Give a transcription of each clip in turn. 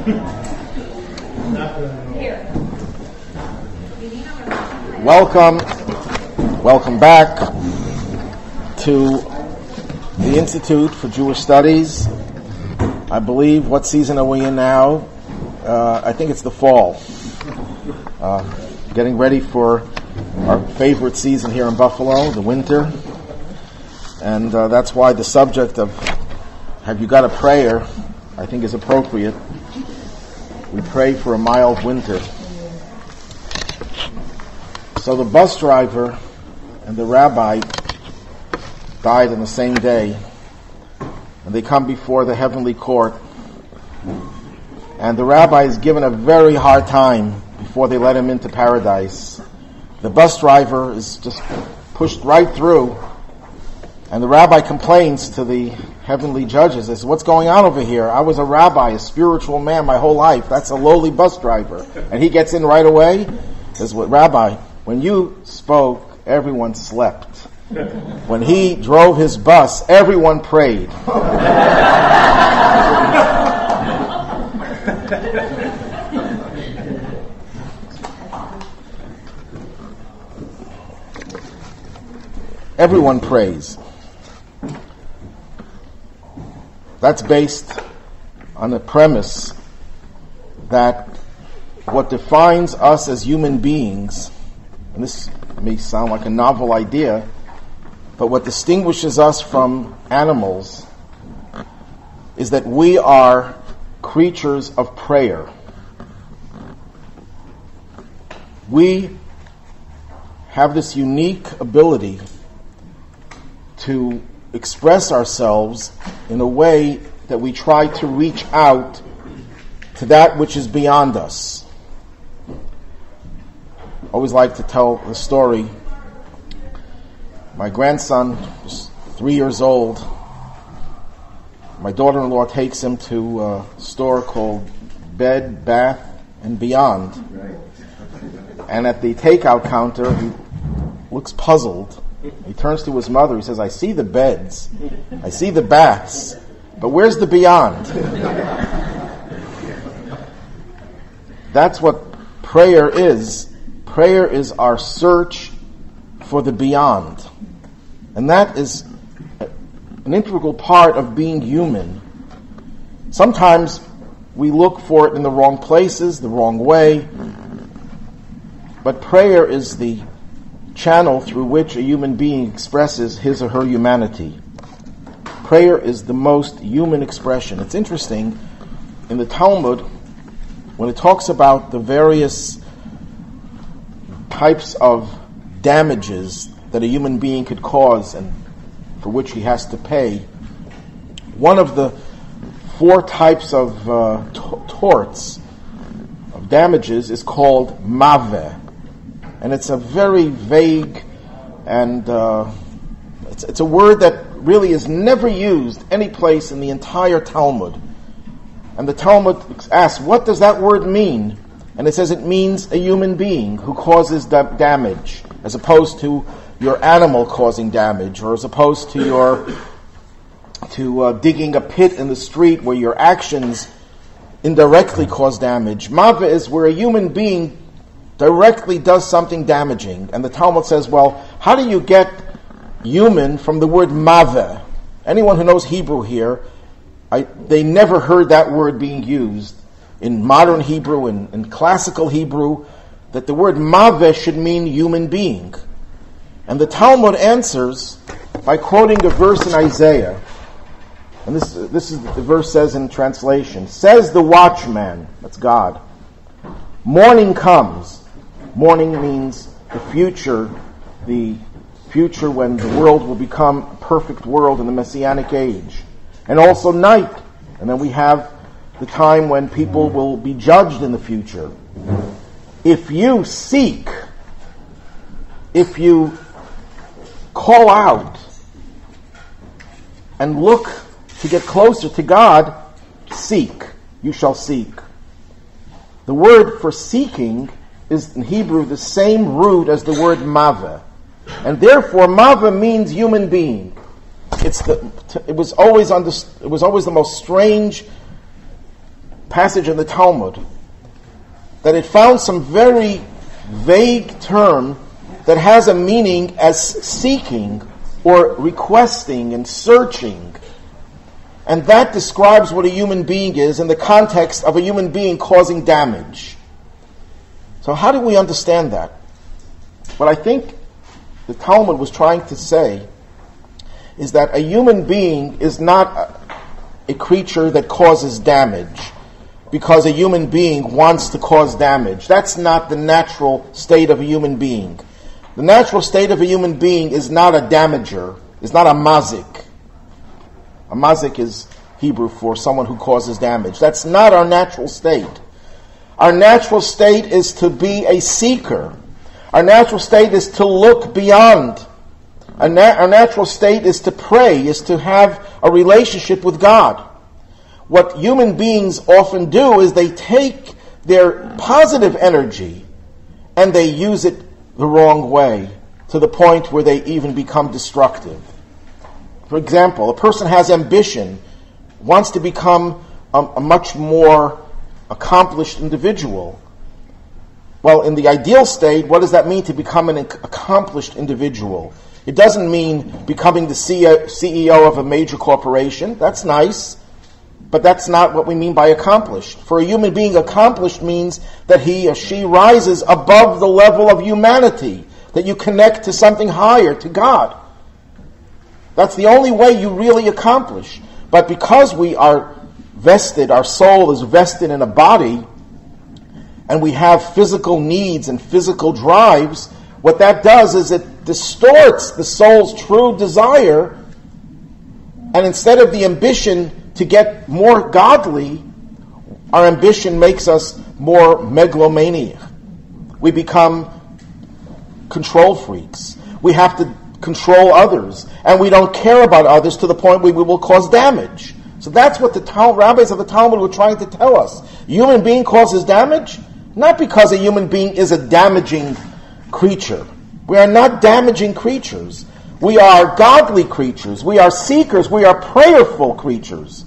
Welcome back to the Institute for Jewish Studies. I believe, what season are we in now? I think it's the fall. Getting ready for our favorite season here in Buffalo, the winter. And that's why the subject of have you got a prayer, I think is appropriate. We pray for a mild winter. So the bus driver and the rabbi died on the same day. And they come before the heavenly court. And the rabbi is given a very hard time before they let him into paradise. The bus driver is just pushed right through. And the rabbi complains to the heavenly judges. They say, what's going on over here? I was a rabbi, a spiritual man my whole life. That's a lowly bus driver. And he gets in right away. Says, what, Rabbi, when you spoke, everyone slept. When he drove his bus, everyone prayed. Everyone prays. That's based on the premise that what defines us as human beings, and this may sound like a novel idea, but what distinguishes us from animals is that we are creatures of prayer. We have this unique ability to express ourselves in a way that we try to reach out to that which is beyond us. I always like to tell the story. My grandson was 3 years old. My daughter-in-law takes him to a store called Bed, Bath, and Beyond. And at the takeout counter, he looks puzzled. He turns to his mother. He says, I see the beds. I see the baths. But where's the beyond? That's what prayer is. Prayer is our search for the beyond. And that is an integral part of being human. Sometimes we look for it in the wrong places, the wrong way. But prayer is the channel through which a human being expresses his or her humanity. Prayer is the most human expression. It's interesting, in the Talmud, when it talks about the various types of damages that a human being could cause and for which he has to pay, one of the 4 types of torts, of damages, is called maveh. And it's a very vague and it's a word that really is never used any place in the entire Talmud. And the Talmud asks, what does that word mean? And it says it means a human being who causes damage, as opposed to your animal causing damage, or as opposed to your digging a pit in the street where your actions indirectly cause damage. Maveh is where a human being directly does something damaging. And the Talmud says, well, how do you get human from the word maveh? Anyone who knows Hebrew here, they never heard that word being used in modern Hebrew and in classical Hebrew, that the word maveh should mean human being. And the Talmud answers by quoting a verse in Isaiah. And this is the verse says in translation, says the watchman, that's God, morning comes. Morning means the future when the world will become a perfect world in the Messianic age. And also night. And then we have the time when people will be judged in the future. If you seek, if you call out and look to get closer to God, seek, you shall seek. The word for seeking is in Hebrew the same root as the word maveh. And therefore maveh means human being. It was always the most strange passage in the Talmud, that it found some very vague term that has a meaning as seeking or requesting and searching. And that describes what a human being is in the context of a human being causing damage. So how do we understand that? What I think the Talmud was trying to say is that a human being is not a creature that causes damage because a human being wants to cause damage. That's not the natural state of a human being. The natural state of a human being is not a damager, is not a mazik. A mazik is Hebrew for someone who causes damage. That's not our natural state. Our natural state is to be a seeker. Our natural state is to look beyond. Our natural state is to pray, is to have a relationship with God. What human beings often do is they take their positive energy and they use it the wrong way, to the point where they even become destructive. For example, a person has ambition, wants to become a much more accomplished individual. Well, in the ideal state, what does that mean to become an accomplished individual? It doesn't mean becoming the CEO of a major corporation. That's nice, but that's not what we mean by accomplished. For a human being, accomplished means that he or she rises above the level of humanity, that you connect to something higher, to God. That's the only way you really accomplish. But because we are vested, our soul is vested in a body, and we have physical needs and physical drives, what that does is it distorts the soul's true desire, and instead of the ambition to get more godly, our ambition makes us more megalomaniac. We become control freaks. We have to control others, and we don't care about others to the point where we will cause damage. So that's what the rabbis of the Talmud were trying to tell us. A human being causes damage, not because a human being is a damaging creature. We are not damaging creatures. We are godly creatures. We are seekers. We are prayerful creatures.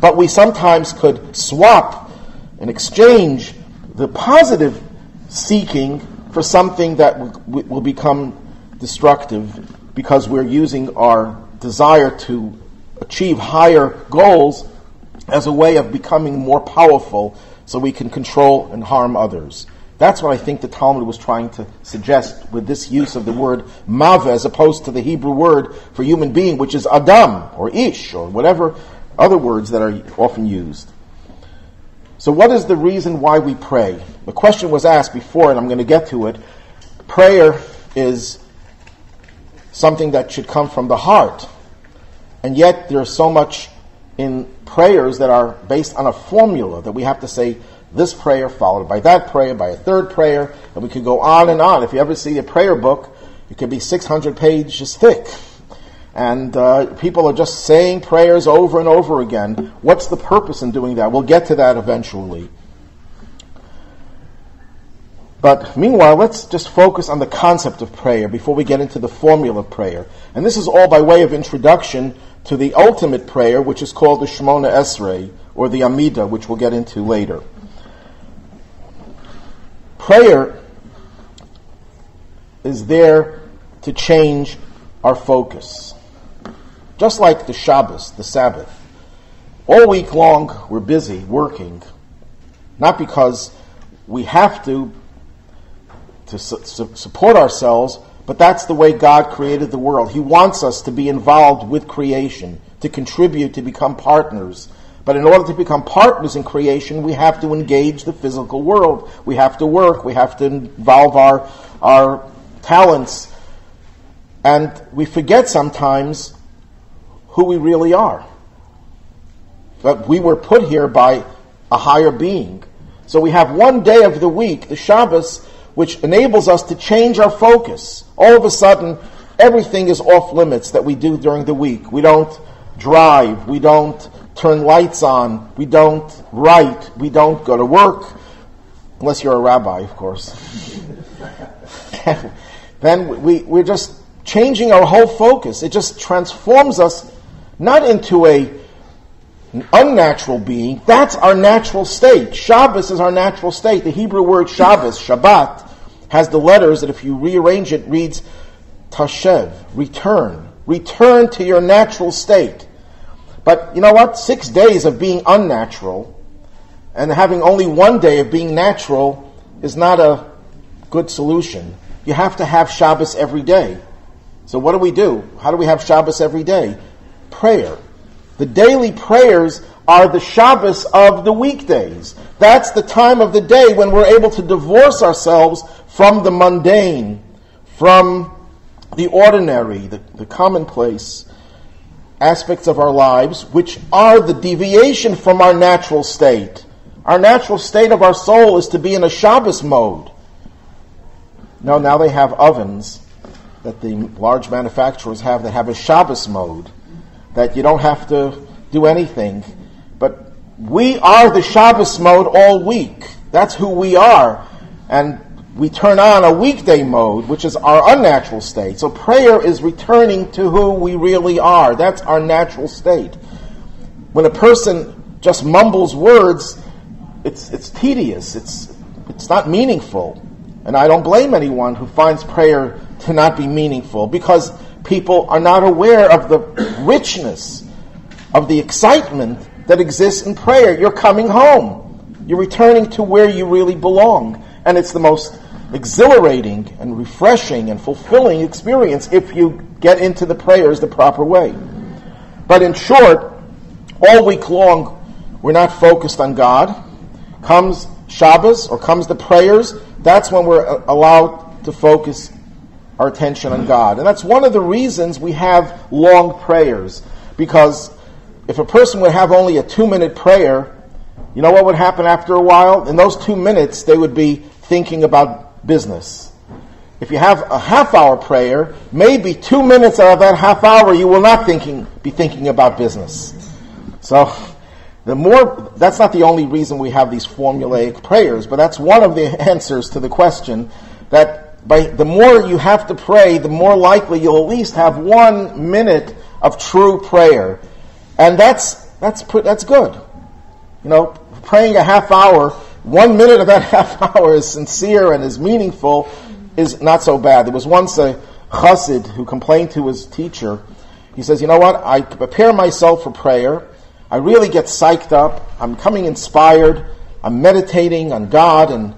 But we sometimes could swap and exchange the positive seeking for something that will become destructive because we're using our desire to achieve higher goals as a way of becoming more powerful so we can control and harm others. That's what I think the Talmud was trying to suggest with this use of the word mave as opposed to the Hebrew word for human being, which is adam or ish or whatever other words that are often used. So what is the reason why we pray? The question was asked before, and I'm going to get to it. Prayer is something that should come from the heart. And yet there's so much in prayers that are based on a formula that we have to say this prayer followed by that prayer, by a third prayer, and we could go on and on. If you ever see a prayer book, it can be 600 pages thick. And people are just saying prayers over and over again. What's the purpose in doing that? We'll get to that eventually. But meanwhile, let's just focus on the concept of prayer before we get into the formula of prayer. And this is all by way of introduction to the ultimate prayer, which is called the Shemona Esrei, or the Amidah, which we'll get into later. Prayer is there to change our focus. Just like the Shabbos, the Sabbath. All week long, we're busy working. Not because we have to support ourselves, but that's the way God created the world. He wants us to be involved with creation, to contribute, to become partners. But in order to become partners in creation, we have to engage the physical world. We have to work. We have to involve our talents. And we forget sometimes who we really are. But we were put here by a higher being. So we have one day of the week, the Shabbos, which enables us to change our focus. All of a sudden, everything is off limits that we do during the week. We don't drive. We don't turn lights on. We don't write. We don't go to work. Unless you're a rabbi, of course. Then we're just changing our whole focus. It just transforms us not into a an unnatural being, that's our natural state. Shabbos is our natural state. The Hebrew word Shabbos, Shabbat, has the letters that if you rearrange it reads Tashev, return. Return to your natural state. But you know what? 6 days of being unnatural and having only 1 day of being natural is not a good solution. You have to have Shabbos every day. So what do? How do we have Shabbos every day? Prayer. The daily prayers are the Shabbos of the weekdays. That's the time of the day when we're able to divorce ourselves from the mundane, from the ordinary, the commonplace aspects of our lives, which are the deviation from our natural state. Our natural state of our soul is to be in a Shabbos mode. No, now they have ovens that the large manufacturers have that have a Shabbos mode, that you don't have to do anything. But we are the Shabbos mode all week. That's who we are. And we turn on a weekday mode, which is our unnatural state. So prayer is returning to who we really are. That's our natural state. When a person just mumbles words, it's tedious. It's not meaningful. And I don't blame anyone who finds prayer to not be meaningful, because people are not aware of the richness, of the excitement that exists in prayer. You're coming home. You're returning to where you really belong. And it's the most exhilarating and refreshing and fulfilling experience if you get into the prayers the proper way. But in short, all week long, we're not focused on God. Comes Shabbos or comes the prayers, that's when we're allowed to focus our attention on God. And that's one of the reasons we have long prayers. Because if a person would have only a 2-minute prayer, you know what would happen after a while? In those 2 minutes, they would be thinking about business. If you have a half-hour prayer, maybe 2 minutes out of that half hour, you will not be thinking about business. So, that's not the only reason we have these formulaic prayers, but that's one of the answers to the question, that the more you have to pray, the more likely you'll at least have 1 minute of true prayer. And that's good. You know, praying a half hour, 1 minute of that half hour is sincere and is meaningful, is not so bad. There was once a chassid who complained to his teacher. He says, you know what, I prepare myself for prayer. I really get psyched up. I'm coming inspired. I'm meditating on God and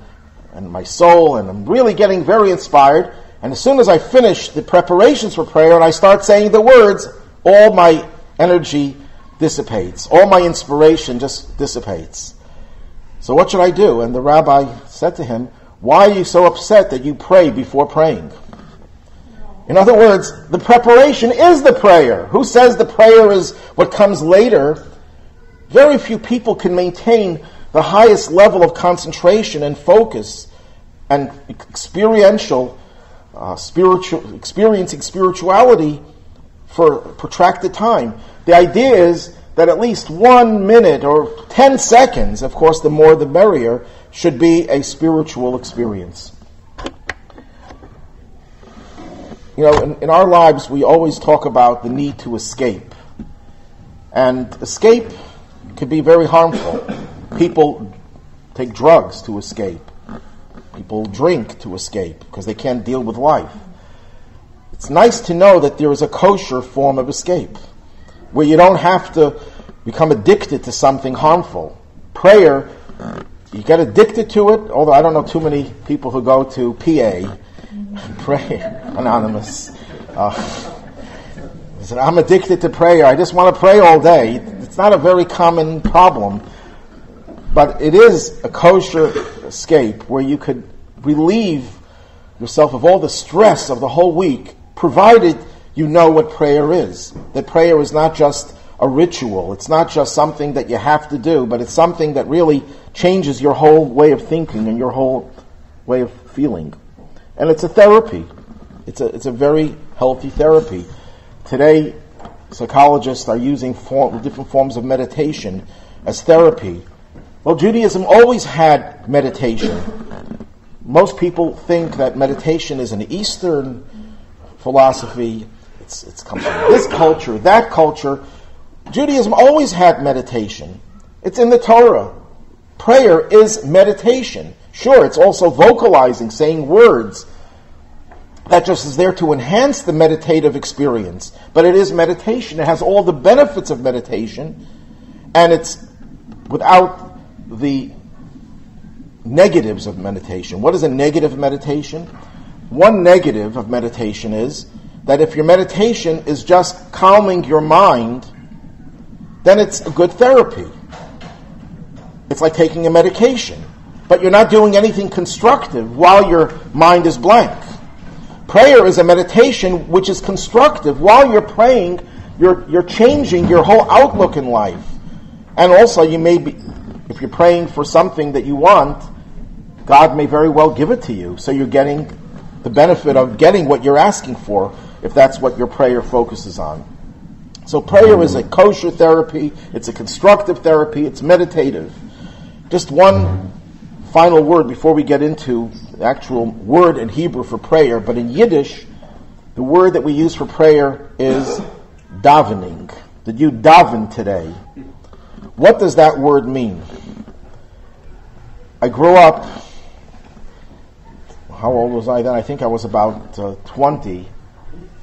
my soul, and I'm really getting very inspired. And as soon as I finish the preparations for prayer and I start saying the words, all my energy dissipates. All my inspiration just dissipates. So what should I do? And the rabbi said to him, why are you so upset that you pray before praying? In other words, the preparation is the prayer. Who says the prayer is what comes later? Very few people can maintain the highest level of concentration and focus and experiencing spirituality for protracted time. The idea is that at least 1 minute or 10 seconds, of course the more the merrier, should be a spiritual experience. You know, in our lives we always talk about the need to escape. And escape could be very harmful. People take drugs to escape. People drink to escape because they can't deal with life. It's nice to know that there is a kosher form of escape, where you don't have to become addicted to something harmful. Prayer, you get addicted to it, although I don't know too many people who go to PA, Prayer Anonymous. Said, I'm addicted to prayer. I just want to pray all day. It's not a very common problem, but it is a kosher escape where you could relieve yourself of all the stress of the whole week, provided you know what prayer is. That prayer is not just a ritual. It's not just something that you have to do, but it's something that really changes your whole way of thinking and your whole way of feeling. And it's a therapy. It's a very healthy therapy. Today, psychologists are using different forms of meditation as therapy. Well, Judaism always had meditation. Most people think that meditation is an Eastern philosophy. It's comes from this culture, that culture. Judaism always had meditation. It's in the Torah. Prayer is meditation. Sure, it's also vocalizing, saying words. That just is there to enhance the meditative experience. But it is meditation. It has all the benefits of meditation, and it's without the negatives of meditation. What is a negative meditation? One negative of meditation is that if your meditation is just calming your mind, then it's a good therapy. It's like taking a medication, but you're not doing anything constructive while your mind is blank. Prayer is a meditation which is constructive. While you're praying, you're changing your whole outlook in life. And also, you may be, if you're praying for something that you want, God may very well give it to you. So you're getting the benefit of getting what you're asking for, if that's what your prayer focuses on. So prayer is a kosher therapy, it's a constructive therapy, it's meditative. Just one final word before we get into the actual word in Hebrew for prayer, but in Yiddish, the word that we use for prayer is davening. Did you daven today? What does that word mean? I grew up, how old was I then? I think I was about 20,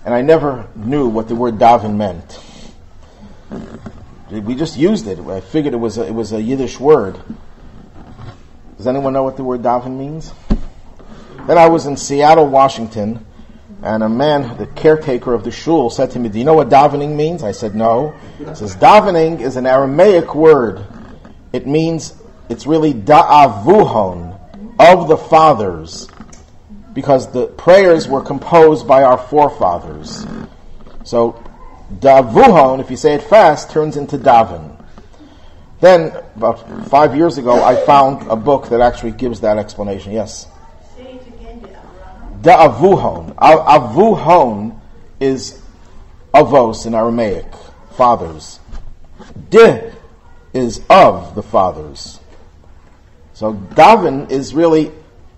and I never knew what the word daven meant. We just used it. I figured it was a Yiddish word. Does anyone know what the word daven means? Then I was in Seattle, Washington, and a man, the caretaker of the shul, said to me, "Do you know what davening means?" I said, "No." He says, "Davening is an Aramaic word. It means, it's really da'avuhon, of the fathers, because the prayers were composed by our forefathers. So, da'avuhon, if you say it fast, turns into daven." Then, about 5 years ago, I found a book that actually gives that explanation. Yes? Say it again, Da'avuhon. Avuhon is avos in Aramaic, fathers. De is of the fathers. So daven is really,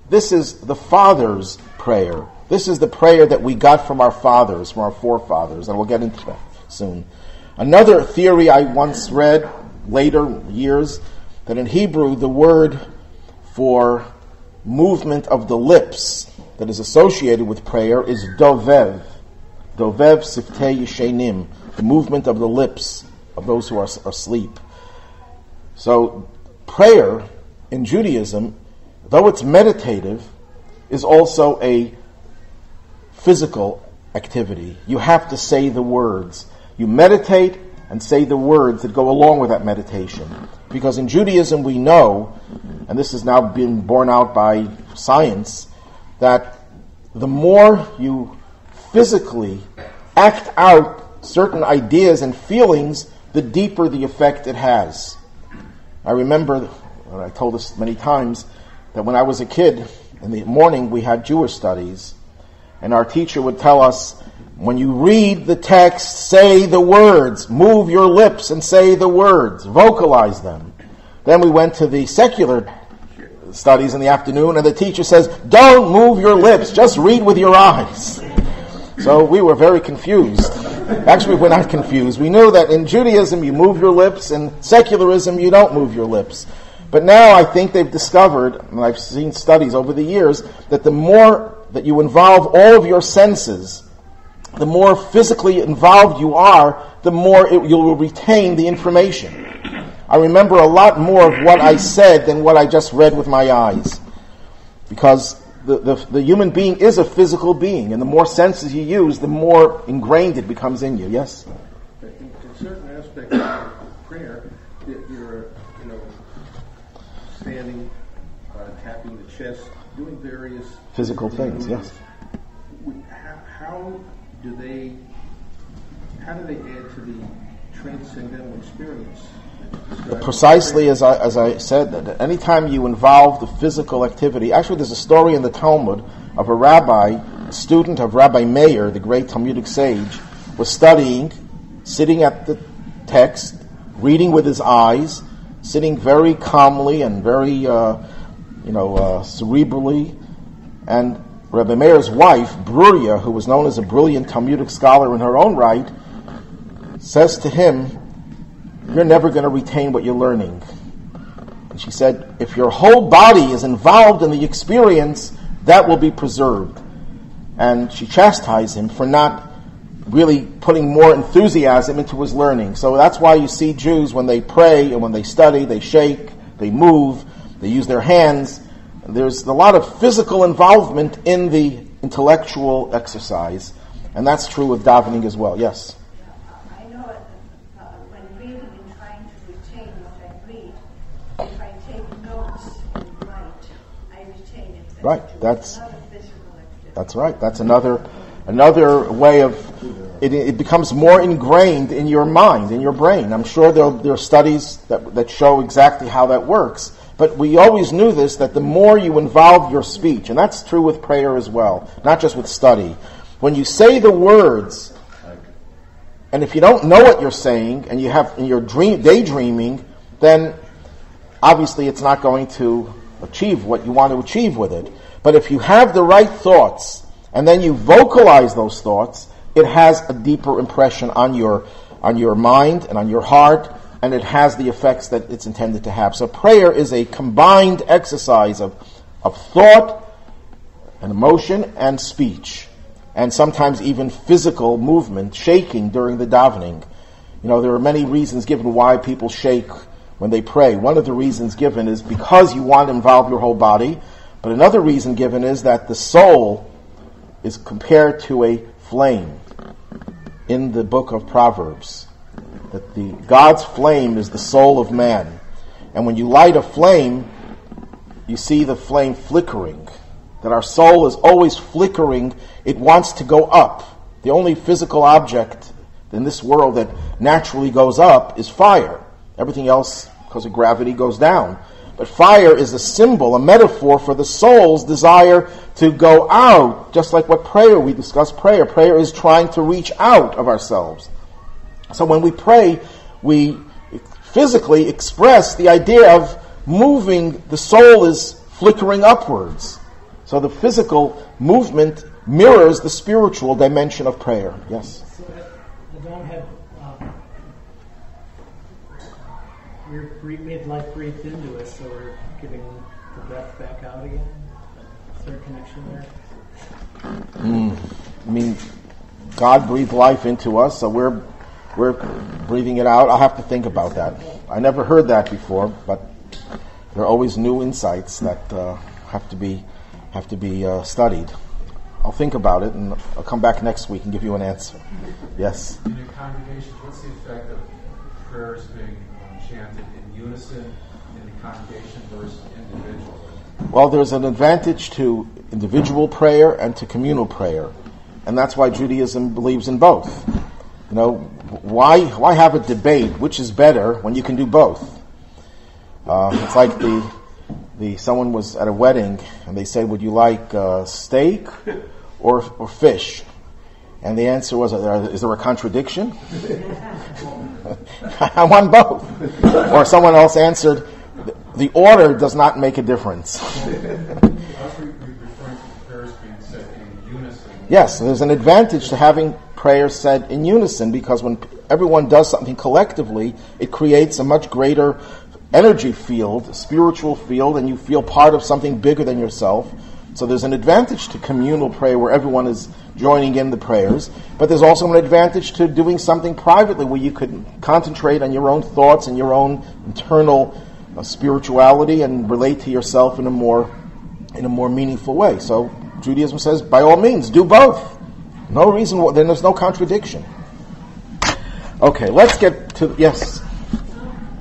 this is the Father's prayer. This is the prayer that we got from our fathers, from our forefathers, and we'll get into that soon. Another theory I once read, later years, that in Hebrew the word for movement of the lips that is associated with prayer is dovev. Dovev siftei yishenim, the movement of the lips of those who are asleep. So prayer in Judaism, though it's meditative, is also a physical activity. You have to say the words. You meditate and say the words that go along with that meditation. Because in Judaism we know, and this has now been borne out by science, that the more you physically act out certain ideas and feelings, the deeper the effect it has. I remember, and I told this many times, that when I was a kid, in the morning we had Jewish studies, and our teacher would tell us, when you read the text, say the words, move your lips and say the words, vocalize them. Then we went to the secular studies in the afternoon, and the teacher says, don't move your lips, just read with your eyes. So we were very confused. Actually, we're not confused. We knew that in Judaism you move your lips, and secularism you don't move your lips. But now I think they've discovered, and I've seen studies over the years, that the more that you involve all of your senses, the more physically involved you are, the more you will retain the information. I remember a lot more of what I said than what I just read with my eyes. Because the human being is a physical being, and the more senses you use, the more ingrained it becomes in you. Yes? In certain aspects of prayer, you're standing, tapping the chest, doing various physical things, yes. How do they add to the transcendental experience? Precisely as I said, that anytime you involve the physical activity, actually there's a story in the Talmud of a rabbi, a student of Rabbi Meir, the great Talmudic sage, was studying, sitting at the text, reading with his eyes, sitting very calmly and very, cerebrally, and Rabbi Meir's wife, Bruria, who was known as a brilliant Talmudic scholar in her own right, says to him, you're never going to retain what you're learning. And she said, if your whole body is involved in the experience, that will be preserved. And she chastised him for not really putting more enthusiasm into his learning. So that's why you see Jews, when they pray and when they study, they shake, they move, they use their hands. There's a lot of physical involvement in the intellectual exercise. And that's true with davening as well. Yes? I know when reading and trying to retain what I read, if I take notes and write, I retain it. Right. That's another physical activity. That's right. That's another way of it becomes more ingrained in your mind, in your brain. I'm sure there are studies that show exactly how that works. But we always knew this, that the more you involve your speech, and that's true with prayer as well, not just with study. When you say the words, and if you don't know what you're saying, and you're daydreaming, then obviously it's not going to achieve what you want to achieve with it. But if you have the right thoughts, and then you vocalize those thoughts, it has a deeper impression on your mind and on your heart, and it has the effects that it's intended to have. So prayer is a combined exercise of thought and emotion and speech, and sometimes even physical movement, shaking during the davening. There are many reasons given why people shake when they pray. One of the reasons given is because you want to involve your whole body, but another reason given is that the soul is compared to a flame in the book of Proverbs. That God's flame is the soul of man. And when you light a flame, you see the flame flickering. That our soul is always flickering. It wants to go up. The only physical object in this world that naturally goes up is fire. Everything else, because of gravity, goes down. But fire is a symbol, a metaphor for the soul's desire to go out, just like what we discussed prayer. Prayer is trying to reach out of ourselves. So when we pray, we physically express the idea of moving. The soul is flickering upwards. So the physical movement mirrors the spiritual dimension of prayer. Yes? So I don't have we're made life breathed into us, so we're giving the breath back out again. Is there a connection there? I mean, God breathed life into us, so we're breathing it out. I'll have to think about that. I never heard that before, but there are always new insights that have to be studied. I'll think about it, and I'll come back next week and give you an answer. Yes? In your congregation, what's the effect of prayers being chanted in unison in the congregation versus individually? Well, there's an advantage to individual prayer and to communal prayer, and that's why Judaism believes in both. Why have a debate which is better when you can do both? It's like someone was at a wedding and they said, "Would you like steak or fish?" And the answer was, "Is there a contradiction?" I want both. Or someone else answered, "The order does not make a difference." Yes, there's an advantage to having prayers said in unison, because when everyone does something collectively, it creates a much greater energy field, a spiritual field, and you feel part of something bigger than yourself. So there's an advantage to communal prayer where everyone is joining in the prayers, but there's also an advantage to doing something privately where you could concentrate on your own thoughts and your own internal spirituality and relate to yourself in a more meaningful way. So Judaism says, by all means, do both. No reason, then there's no contradiction. Okay, let's get to, yes?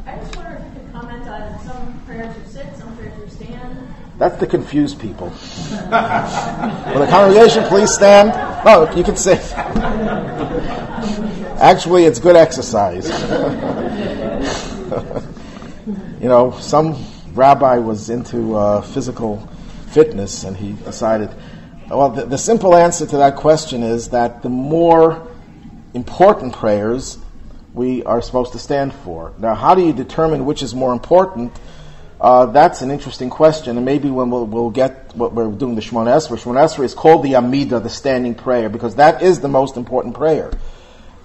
I just wonder if you could comment on some prayers you sit, some prayers you stand. That's the confused people. Will the congregation please stand? No, you can sit. Actually, it's good exercise. Some rabbi was into physical fitness, and he decided, well, the simple answer to that question is that the more important prayers we are supposed to stand for. Now, how do you determine which is more important? That's an interesting question, and maybe when we'll get what we're doing the Shemona Esrei. Shemona Esrei is called the Amidah, the standing prayer, because that is the most important prayer.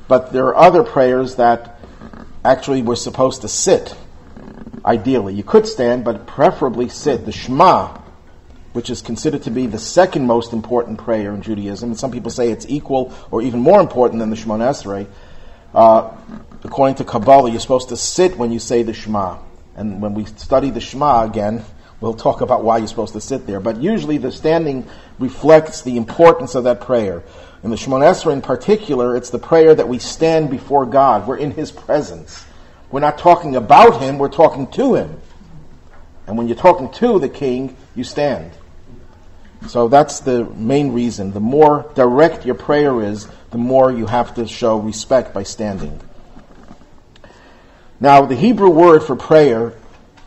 But there are other prayers that Actually, we're supposed to sit, ideally. You could stand, but preferably sit. The Shema, which is considered to be the second most important prayer in Judaism, and some people say it's equal or even more important than the Shemona Esrei. According to Kabbalah, you're supposed to sit when you say the Shema. And when we study the Shema again, we'll talk about why you're supposed to sit there. But usually the standing reflects the importance of that prayer. In the Shemona Esrei in particular, it's the prayer that we stand before God. We're in His presence. We're not talking about Him, we're talking to Him. And when you're talking to the King, you stand. So that's the main reason. The more direct your prayer is, the more you have to show respect by standing. Now, the Hebrew word for prayer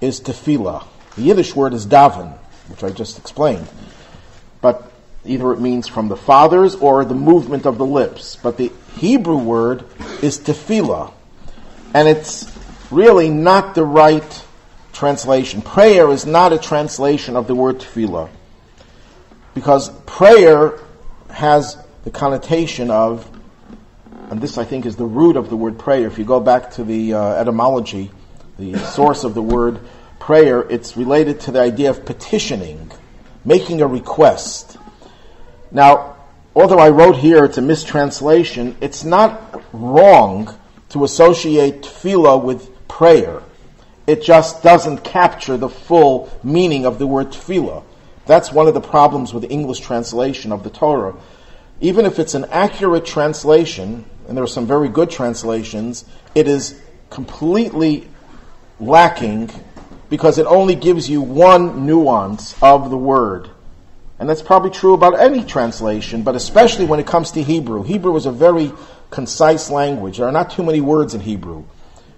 is tefillah. The Yiddish word is daven, which I just explained. But either it means from the fathers or the movement of the lips. But the Hebrew word is tefillah. And it's really not the right translation. Prayer is not a translation of the word tefillah. Because prayer has the connotation of, and this I think is the root of the word prayer. If you go back to the etymology, the source of the word prayer, it's related to the idea of petitioning, making a request. Now, although I wrote here it's a mistranslation, it's not wrong to associate tefillah with prayer. It just doesn't capture the full meaning of the word tefillah. That's one of the problems with the English translation of the Torah. Even if it's an accurate translation, and there are some very good translations, it is completely lacking because it only gives you one nuance of the word. And that's probably true about any translation, but especially when it comes to Hebrew. Hebrew is a very concise language. There are not too many words in Hebrew.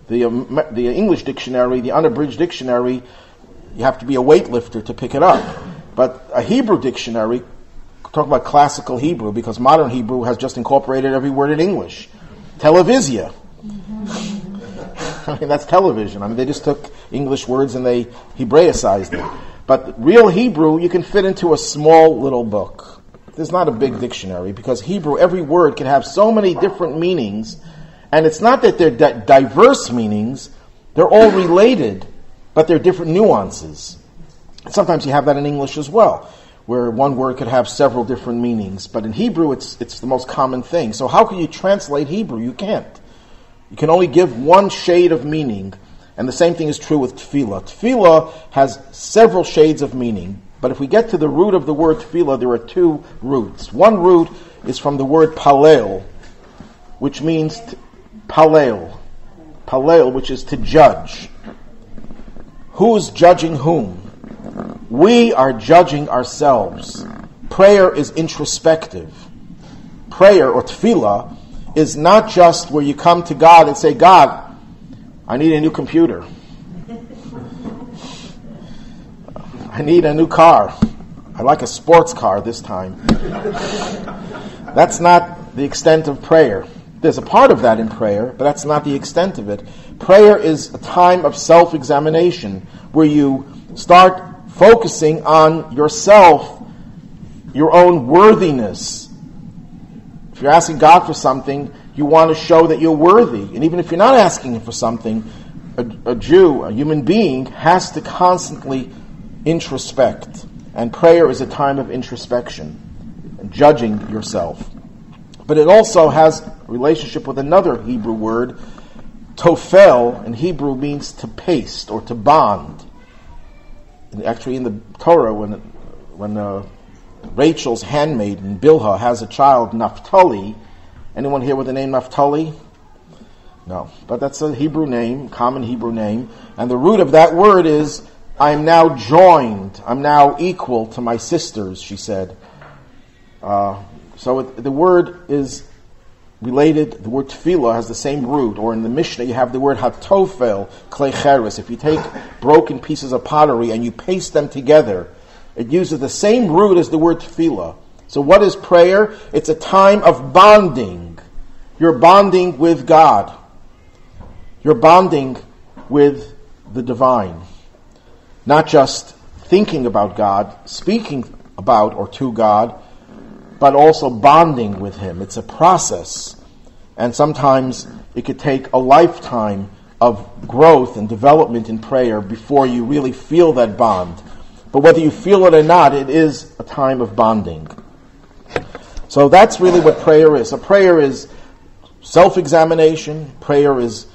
The English dictionary, the unabridged dictionary, you have to be a weightlifter to pick it up. But a Hebrew dictionary, talk about classical Hebrew, because modern Hebrew has just incorporated every word in English. Televisia. I mean, that's television. I mean, they just took English words and they Hebraicized them. But real Hebrew, you can fit into a small little book. There's not a big dictionary, because Hebrew, every word can have so many different meanings, and it's not that they're diverse meanings, they're all related, but they're different nuances. Sometimes you have that in English as well, where one word could have several different meanings. But in Hebrew, it's the most common thing. So how can you translate Hebrew? You can't. You can only give one shade of meaning. And the same thing is true with tefillah. Tefillah has several shades of meaning. But if we get to the root of the word tefillah, there are two roots. One root is from the word palel, which means palel. Palel, which is to judge. Who is judging whom? We are judging ourselves. Prayer is introspective. Prayer, or tefillah, is not just where you come to God and say, God, I need a new computer. I need a new car. I like a sports car this time. That's not the extent of prayer. There's a part of that in prayer, but that's not the extent of it. Prayer is a time of self-examination where you start focusing on yourself, your own worthiness. If you're asking God for something, you want to show that you're worthy. And even if you're not asking Him for something, a Jew, a human being, has to constantly introspect. And prayer is a time of introspection, and judging yourself. But it also has a relationship with another Hebrew word. Tofel in Hebrew means to paste or to bond. Actually, in the Torah, when Rachel's handmaiden, Bilhah, has a child, Naphtali. Anyone here with the name Naphtali? No. But that's a Hebrew name, common Hebrew name. And the root of that word is, I'm now joined, I'm now equal to my sisters, she said. So the word is related, the word tefillah has the same root, or in the Mishnah you have the word hatofel klecheres. If you take broken pieces of pottery and you paste them together, it uses the same root as the word tefillah. So what is prayer? It's a time of bonding. You're bonding with God. You're bonding with the divine. Not just thinking about God, speaking about or to God, but also bonding with Him. It's a process. And sometimes it could take a lifetime of growth and development in prayer before you really feel that bond. But whether you feel it or not, it is a time of bonding. So that's really what prayer is. So prayer is self-examination. Prayer is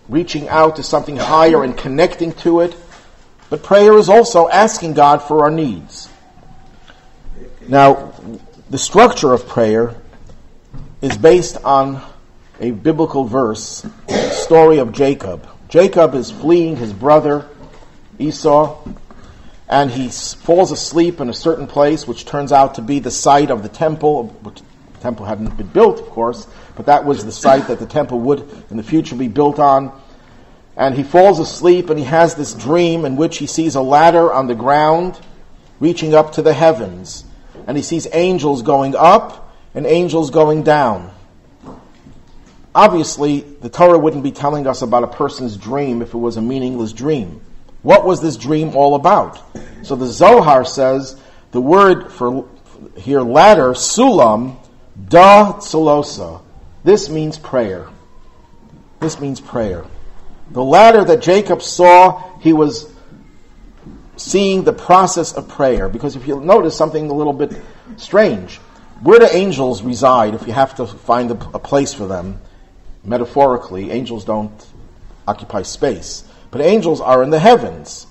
reaching out to something higher and connecting to it. But prayer is also asking God for our needs. Now, the structure of prayer is based on a biblical verse, the story of Jacob. Jacob is fleeing his brother Esau, and he falls asleep in a certain place, which turns out to be the site of the temple, which the temple hadn't been built, of course, but that was the site that the temple would in the future be built on. And he falls asleep, and he has this dream in which he sees a ladder on the ground reaching up to the heavens. And he sees angels going up and angels going down. Obviously, the Torah wouldn't be telling us about a person's dream if it was a meaningless dream. What was this dream all about? So the Zohar says the word for here ladder, sulam, da tsulosa. This means prayer. This means prayer. The ladder that Jacob saw, he was seeing the process of prayer. Because if you'll notice something a little bit strange, where do angels reside if you have to find a place for them? Metaphorically, angels don't occupy space. But angels are in the heavens.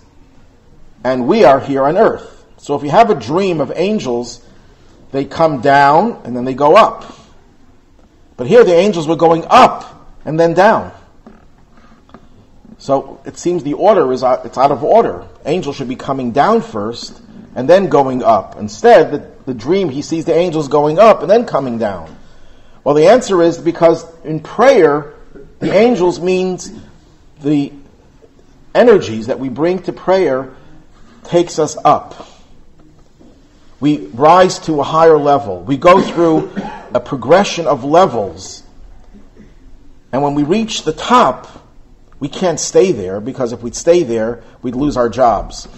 And we are here on earth. So if you have a dream of angels, they come down and then they go up. But here the angels were going up and then down. So it seems the order it's out of order. Angels should be coming down first and then going up. Instead, the dream, he sees the angels going up and then coming down. Well, the answer is because in prayer, the angels means the energies that we bring to prayer takes us up. We rise to a higher level. We go through a progression of levels. And when we reach the top, we can't stay there, because if we'd stay there, we'd lose our jobs.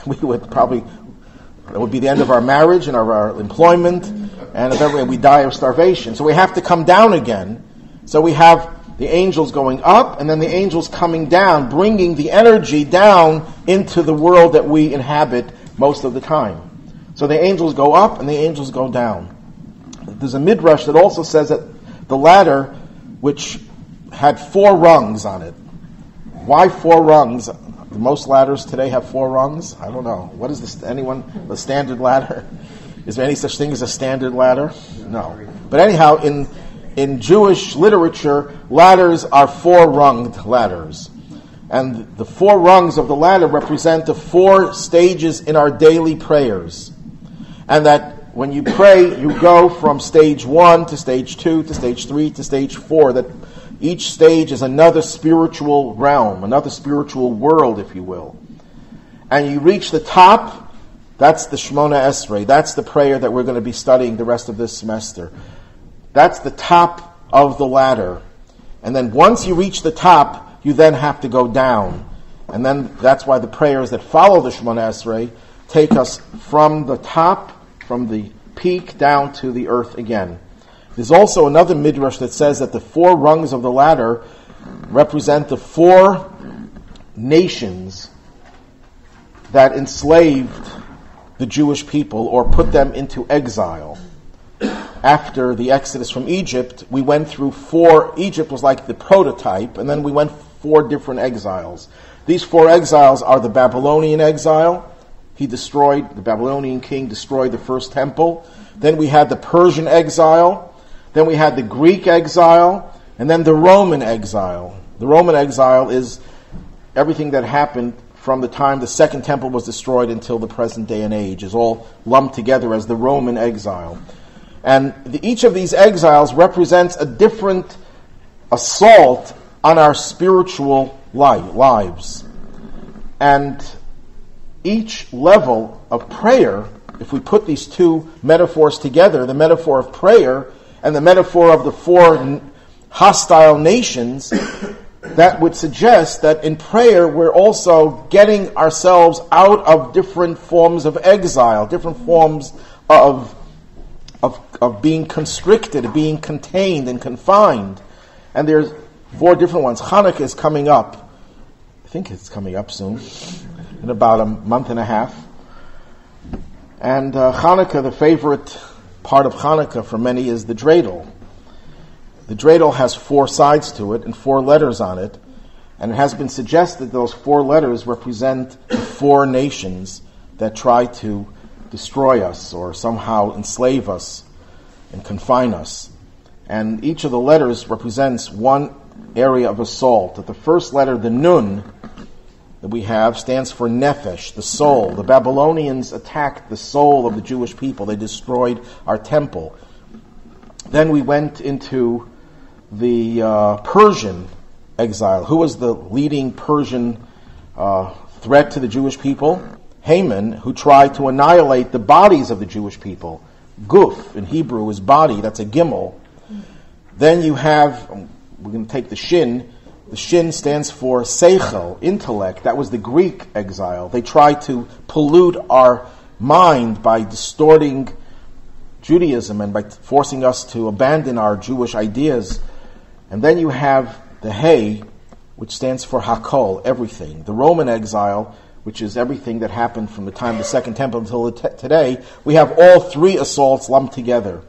We would probably, it would be the end of our marriage and of our employment, and if ever we die of starvation. So we have to come down again. So we have the angels going up, and then the angels coming down, bringing the energy down into the world that we inhabit most of the time. So the angels go up, and the angels go down. There's a midrash that also says that the ladder, which had 4 rungs on it. Why 4 rungs? Most ladders today have 4 rungs. I don't know. What is this? Anyone? The standard ladder? Is there any such thing as a standard ladder? No. But anyhow, in Jewish literature, ladders are 4-runged ladders. And the 4 rungs of the ladder represent the 4 stages in our daily prayers. And that when you pray, you go from stage 1 to stage 2 to stage 3 to stage 4. That each stage is another spiritual realm, another spiritual world, if you will. And you reach the top, that's the Shemona Esrei. That's the prayer that we're going to be studying the rest of this semester. That's the top of the ladder. And then once you reach the top, you then have to go down. And then that's why the prayers that follow the Shemona Esrei take us from the top, from the peak, down to the earth again. There's also another midrash that says that the 4 rungs of the ladder represent the 4 nations that enslaved the Jewish people or put them into exile. After the exodus from Egypt, we went through 4, Egypt was like the prototype, and then we went 4 different exiles. These 4 exiles are the Babylonian exile. The Babylonian king destroyed the first temple. Then we had the Persian exile. Then we had the Greek exile, and then the Roman exile. The Roman exile is everything that happened from the time the Second Temple was destroyed until the present day and age, is all lumped together as the Roman exile. And each of these exiles represents a different assault on our spiritual lives. And each level of prayer, if we put these 2 metaphors together, the metaphor of prayer and the metaphor of the 4 hostile nations, that would suggest that in prayer we're also getting ourselves out of different forms of exile, different forms of being constricted, being contained and confined. And there's 4 different ones. Hanukkah is coming up. I think it's coming up soon, in about a month and a half. And Hanukkah, the favorite part of Hanukkah for many is the dreidel. The dreidel has 4 sides to it and 4 letters on it. And it has been suggested those 4 letters represent the 4 nations that try to destroy us or somehow enslave us and confine us. And each of the letters represents one area of assault. That the first letter, the nun, that we have, stands for nefesh, the soul. The Babylonians attacked the soul of the Jewish people. They destroyed our temple. Then we went into the Persian exile. Who was the leading Persian threat to the Jewish people? Haman, who tried to annihilate the bodies of the Jewish people. Guf, in Hebrew, is body. That's a gimel. Then you have, we're going to take the shin. The shin stands for seichel, intellect. That was the Greek exile. They tried to pollute our mind by distorting Judaism and by forcing us to abandon our Jewish ideas. And then you have the Hey, which stands for Hakol, everything. The Roman exile, which is everything that happened from the time of the Second Temple until today. We have all 3 assaults lumped together.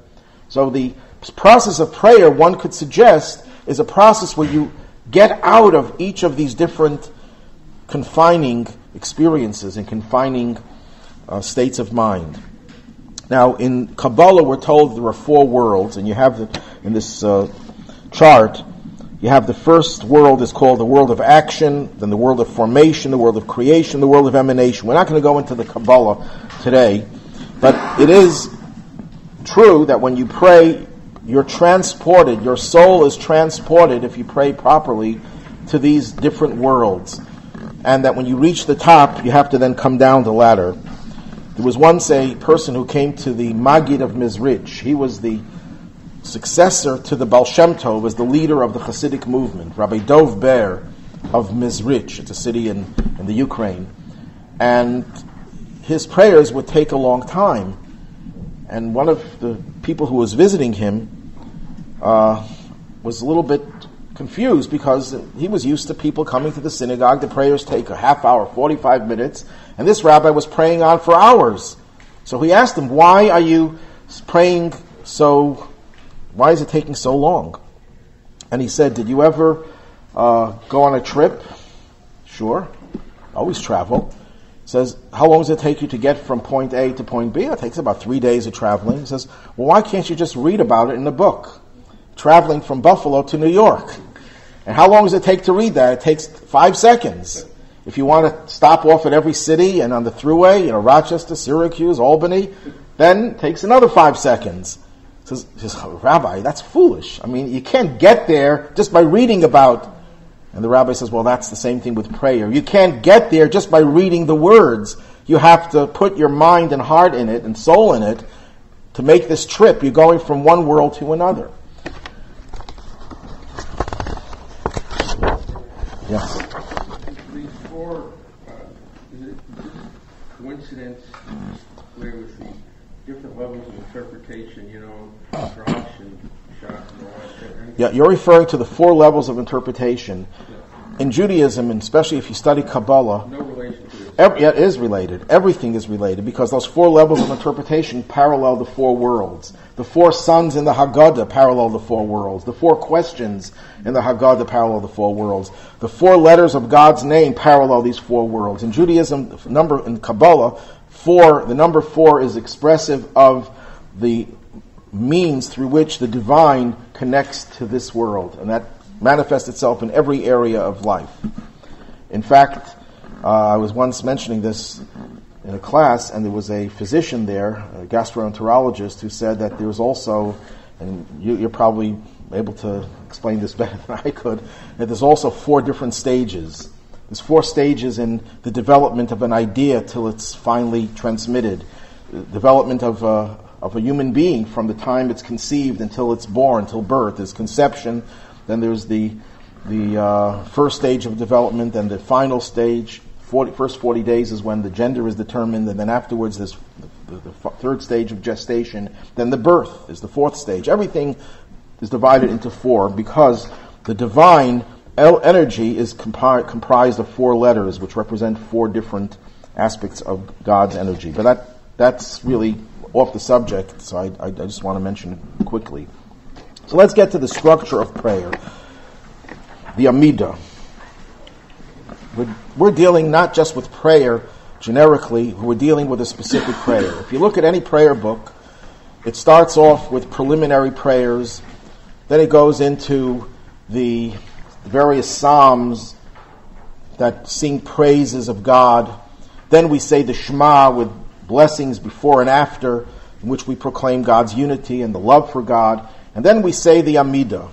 So the process of prayer, one could suggest, is a process where you get out of each of these different confining experiences and confining states of mind. Now, in Kabbalah, we're told there are 4 worlds, and you have in this chart, you have the first world is called the world of action, then the world of formation, the world of creation, the world of emanation. We're not going to go into the Kabbalah today, but it is true that when you pray, you're transported, your soul is transported, if you pray properly, to these different worlds. And that when you reach the top, you have to then come down the ladder. There was once a person who came to the Maggid of Mizrich. He was the successor to the Baal Shem Tov as the leader of the Hasidic movement, Rabbi Dov Ber of Mizrich. It's a city in the Ukraine. And his prayers would take a long time. And one of the people who was visiting him was a little bit confused because he was used to people coming to the synagogue. The prayers take a half hour, 45 minutes, and this rabbi was praying on for hours. So he asked him, why are you praying why is it taking so long? And he said, did you ever go on a trip? Sure. Always travel. He says, how long does it take you to get from point A to point B? It takes about 3 days of traveling. He says, well, why can't you just read about it in a book? Traveling from Buffalo to New York. And how long does it take to read that? It takes 5 seconds. If you want to stop off at every city and on the thruway, Rochester, Syracuse, Albany, then it takes another 5 seconds. He says, Rabbi, that's foolish. I mean, you can't get there just by reading about. And the rabbi says, well, that's the same thing with prayer. You can't get there just by reading the words. You have to put your mind and heart in it and soul in it to make this trip. You're going from one world to another. Yes. These 4, is it coincidence where with the different levels of interpretation, Drash and Shach and all that? Yeah, you're referring to the 4 levels of interpretation. In Judaism, and especially if you study Kabbalah, No relation to this. it is related. Everything is related because those 4 levels of interpretation parallel the 4 worlds. The 4 sons in the Haggadah parallel the 4 worlds. The 4 questions in the Haggadah parallel the 4 worlds. The 4 letters of God's name parallel these 4 worlds. In Judaism, in Kabbalah, the number 4 is expressive of the means through which the divine connects to this world, and that manifests itself in every area of life. In fact, I was once mentioning this in a class, and there was a physician there, a gastroenterologist, who said that there's also, and you're probably able to explain this better than I could, that there's also 4 different stages. There's 4 stages in the development of an idea till it's finally transmitted. The development of a human being from the time it's conceived until it's born, till birth. There's conception, then there's the first stage of development, and the final stage. First 40 days is when the gender is determined, and then afterwards there's the third stage of gestation. Then the birth is the 4th stage. Everything is divided into 4 because The divine energy is comprised of 4 letters, which represent 4 different aspects of God's energy. But that's really off the subject, so I just want to mention it quickly. So let's get to the structure of prayer. The Amidah. We're dealing not just with prayer generically, we're dealing with a specific prayer. If you look at any prayer book, it starts off with preliminary prayers, then it goes into the various psalms that sing praises of God. Then we say the Shema with blessings before and after, in which we proclaim God's unity and the love for God. And then we say the Amidah.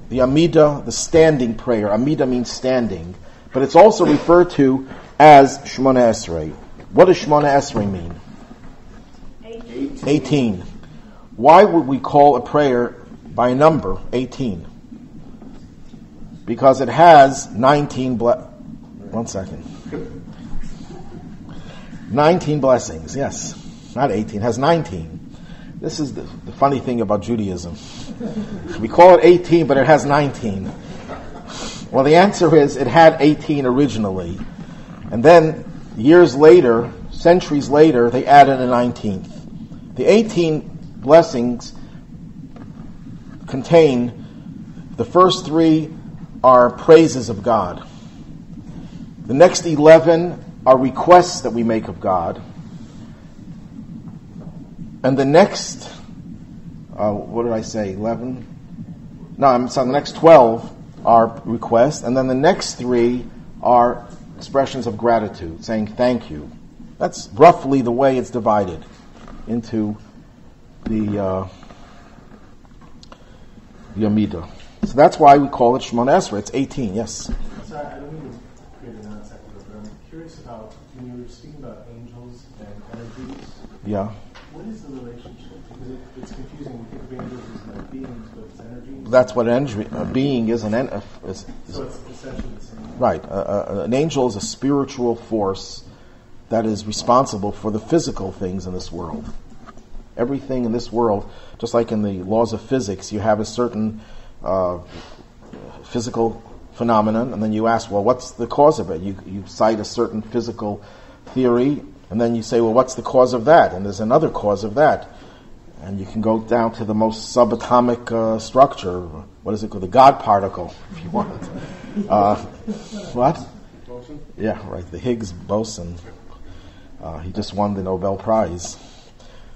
The Amidah, the standing prayer. Amidah means standing. But it's also referred to as Shemona Esrei. What does Shemona Esrei mean? 18. Why would we call a prayer by number 18? Because it has 19 1 second. 19 blessings, yes. Not 18, it has 19. This is the funny thing about Judaism. We call it 18, but it has 19. Well, the answer is it had 18 originally. And then, years later, centuries later, they added a 19th. The 18 blessings contain, the first 3 are praises of God. The next 11 are requests that we make of God. And the next, what did I say, 11? No, I'm sorry, the next 12 are requests, and then the next 3 are expressions of gratitude, saying thank you. That's roughly the way it's divided into the Amidah. So that's why we call it Shemona Esrei. It's 18, yes? Sorry, I don't mean to create a non-sequitur, but I'm curious about, when you were speaking about angels and energies, Yeah. what is the relationship? Because it's confusing. We think of angels as like beings, but it's energies. That's what a being is. So it's essentially the same. Right. An angel is a spiritual force that is responsible for the physical things in this world. Everything in this world, just like in the laws of physics, you have a certain physical phenomenon, and then you ask, well, what's the cause of it? You cite a certain physical theory, and then you say, well, what's the cause of that? And there's another cause of that. And you can go down to the most subatomic structure. What is it called? The God particle, if you want. What? Boson? Yeah, right. The Higgs boson. He just won the Nobel Prize.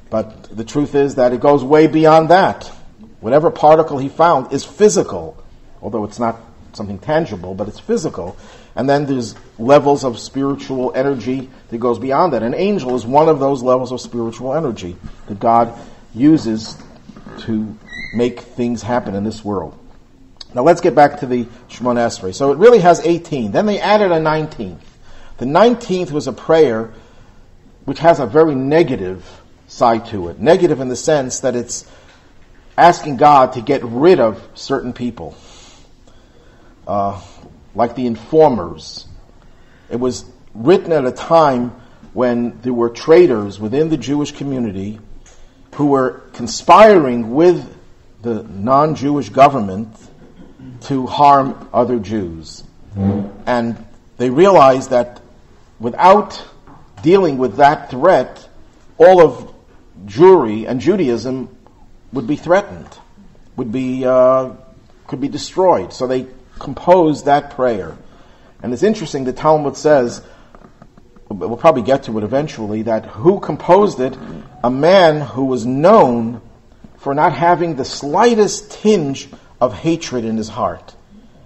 But the truth is that it goes way beyond that. Whatever particle he found is physical, although it's not something tangible, but it's physical. And then there's levels of spiritual energy that goes beyond that. An angel is one of those levels of spiritual energy that God uses to make things happen in this world. Now let's get back to the Shemona Esrei. So it really has 18. Then they added a 19th. The 19th was a prayer which has a very negative side to it. Negative in the sense that it's asking God to get rid of certain people. Like the informers. It was written at a time when there were traitors within the Jewish community who were conspiring with the non-Jewish government to harm other Jews. And they realized that without dealing with that threat, all of Jewry and Judaism would be threatened, could be destroyed. So they composed that prayer. And it's interesting, the Talmud says, we'll probably get to it eventually, that who composed it? A man who was known for not having the slightest tinge of hatred in his heart.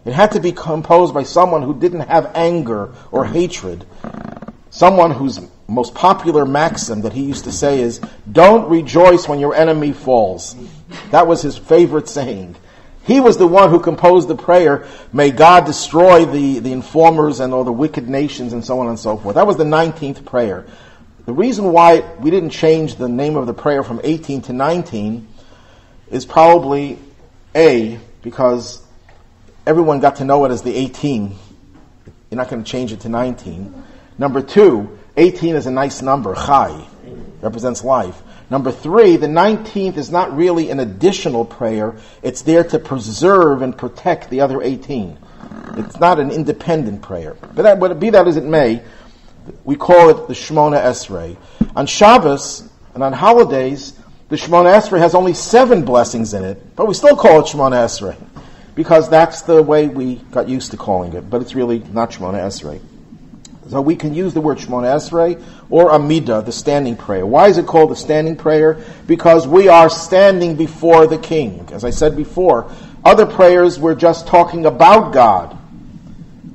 It had to be composed by someone who didn't have anger or hatred. Someone whose most popular maxim that he used to say is, don't rejoice when your enemy falls. That was his favorite saying. He was the one who composed the prayer, may God destroy the informers and all the wicked nations and so on and so forth. That was the 19th prayer. The reason why we didn't change the name of the prayer from 18 to 19 is probably because everyone got to know it as the 18. You're not going to change it to 19. Number 2, 18 is a nice number, chai, represents life. Number 3, the 19th is not really an additional prayer. It's there to preserve and protect the other 18. It's not an independent prayer. But be that as it may, we call it the Shemona Esrei. On Shabbos and on holidays, the Shemona Esrei has only 7 blessings in it, but we still call it Shemona Esrei because that's the way we got used to calling it, but it's really not Shemona Esrei. So we can use the word Shemona Esrei or Amidah, the standing prayer. Why is it called the standing prayer? Because we are standing before the King. As I said before, other prayers we're just talking about God.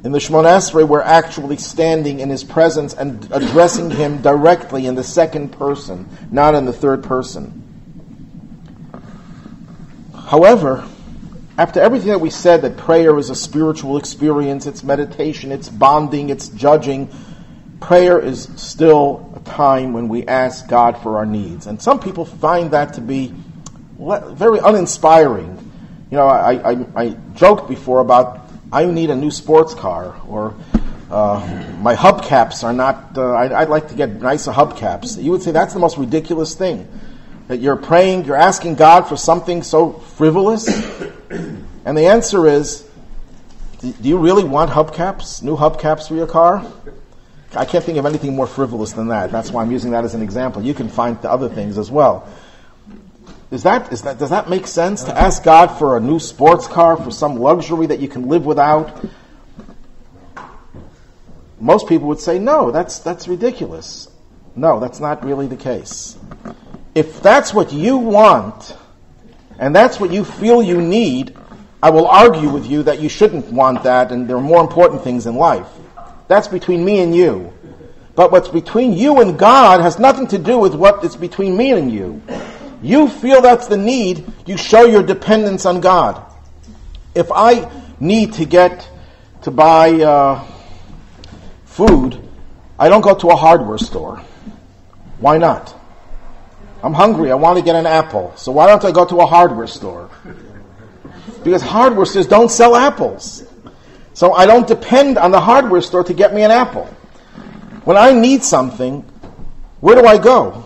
In the Shemona Esrei, we're actually standing in His presence and addressing Him directly in the second person, not in the third person. However, after everything that we said, that prayer is a spiritual experience, it's meditation, it's bonding, it's judging, prayer is still a time when we ask God for our needs. And some people find that to be very uninspiring. You know, I joked before about, I need a new sports car, or my hubcaps are not, I'd like to get nicer hubcaps. You would say that's the most ridiculous thing. That you're praying, you're asking God for something so frivolous. And the answer is, do you really want hubcaps, new hubcaps for your car? I can't think of anything more frivolous than that. That's why I'm using that as an example. You can find the other things as well. Does that make sense to ask God for a new sports car, for some luxury that you can live without? Most people would say, no, that's ridiculous. No, that's not really the case. If that's what you want, and that's what you feel you need, I will argue with you that you shouldn't want that, and there are more important things in life. That's between me and you. But what's between you and God has nothing to do with what is between me and you. You feel that's the need, you show your dependence on God. If I need to buy food, I don't go to a hardware store. Why not? I'm hungry, I want to get an apple. So why don't I go to a hardware store? Because hardware stores don't sell apples. So I don't depend on the hardware store to get me an apple. When I need something, where do I go?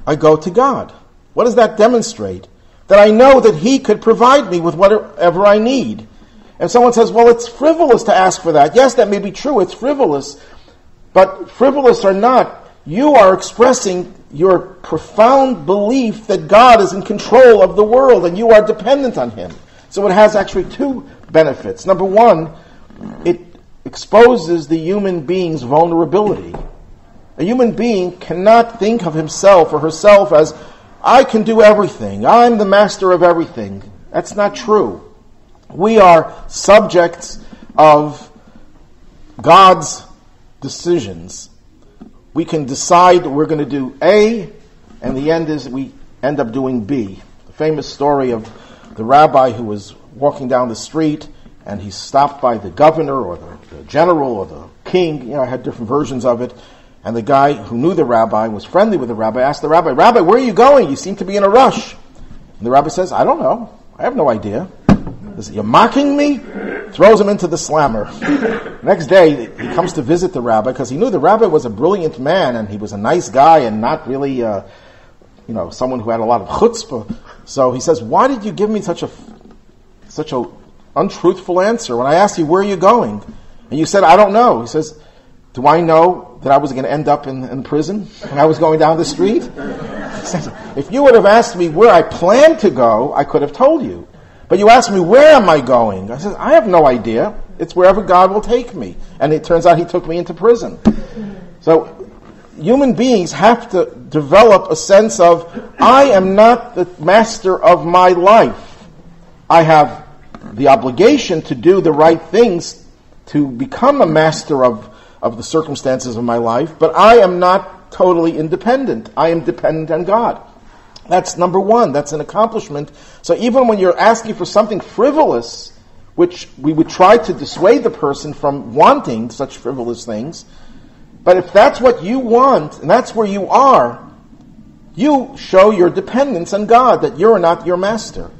I go to God. What does that demonstrate? That I know that He could provide me with whatever I need. And someone says, well, it's frivolous to ask for that. Yes, that may be true, it's frivolous. But frivolous or not, you are expressing your profound belief that God is in control of the world and you are dependent on Him. So it has actually 2 benefits. Number 1, it exposes the human being's vulnerability. A human being cannot think of himself or herself as, I can do everything, I'm the master of everything. That's not true. We are subjects of God's decisions. We can decide we're going to do A, and the end is we end up doing B. The famous story of the rabbi who was walking down the street and he's stopped by the governor or the general or the king. I had different versions of it. And the guy who knew the rabbi, was friendly with the rabbi, asked the rabbi, Rabbi, where are you going? You seem to be in a rush. And the rabbi says, I don't know. I have no idea. He says, you're mocking me? Throws him into the slammer. Next day, he comes to visit the rabbi because he knew the rabbi was a brilliant man and he was a nice guy and not really, someone who had a lot of chutzpah. So he says, why did you give me such a untruthful answer when I asked you, where are you going? And you said, I don't know. He says, do I know that I was going to end up in prison when I was going down the street? He says, if you would have asked me where I planned to go, I could have told you. But you asked me, where am I going? I said, I have no idea. It's wherever God will take me. And it turns out He took me into prison. So human beings have to develop a sense of, I am not the master of my life. I have the obligation to do the right things to become a master of the circumstances of my life, but I am not totally independent. I am dependent on God. That's number 1. That's an accomplishment. So even when you're asking for something frivolous, which we would try to dissuade the person from wanting such frivolous things, but if that's what you want, and that's where you are, you show your dependence on God, that you're not your master.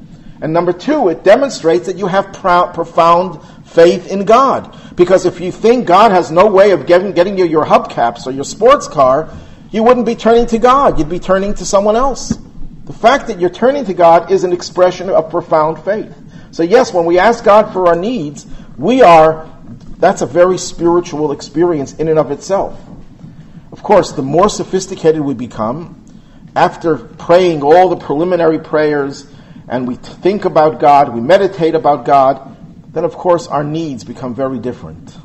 And number 2, it demonstrates that you have profound faith in God. Because if you think God has no way of getting you your hubcaps or your sports car, you wouldn't be turning to God. You'd be turning to someone else. The fact that you're turning to God is an expression of profound faith. So yes, when we ask God for our needs, that's a very spiritual experience in and of itself. Of course, the more sophisticated we become, after praying all the preliminary prayers, and we think about God, we meditate about God, then of course our needs become very different.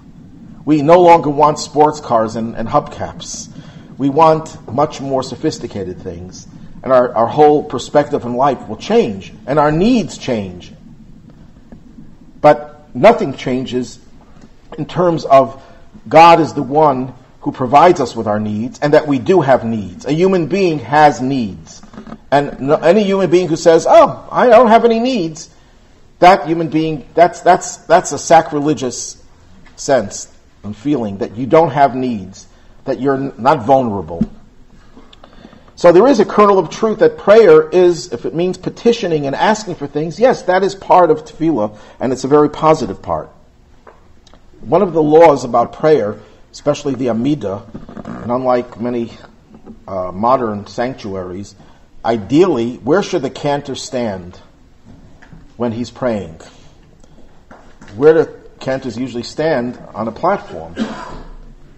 We no longer want sports cars and hubcaps. We want much more sophisticated things. And our whole perspective in life will change, and our needs change. But nothing changes in terms of God is the one who provides us with our needs, and that we do have needs. A human being has needs. And any human being who says, "Oh, I don't have any needs," that human being, that's a sacrilegious sense and feeling that you don't have needs, that you're not vulnerable. So there is a kernel of truth that prayer is, if it means petitioning and asking for things, yes, that is part of tefillah, and it's a very positive part. One of the laws about prayer, especially the Amidah, and unlike many modern sanctuaries, ideally, where should the cantor stand when he's praying? Where do cantors usually stand? On a platform.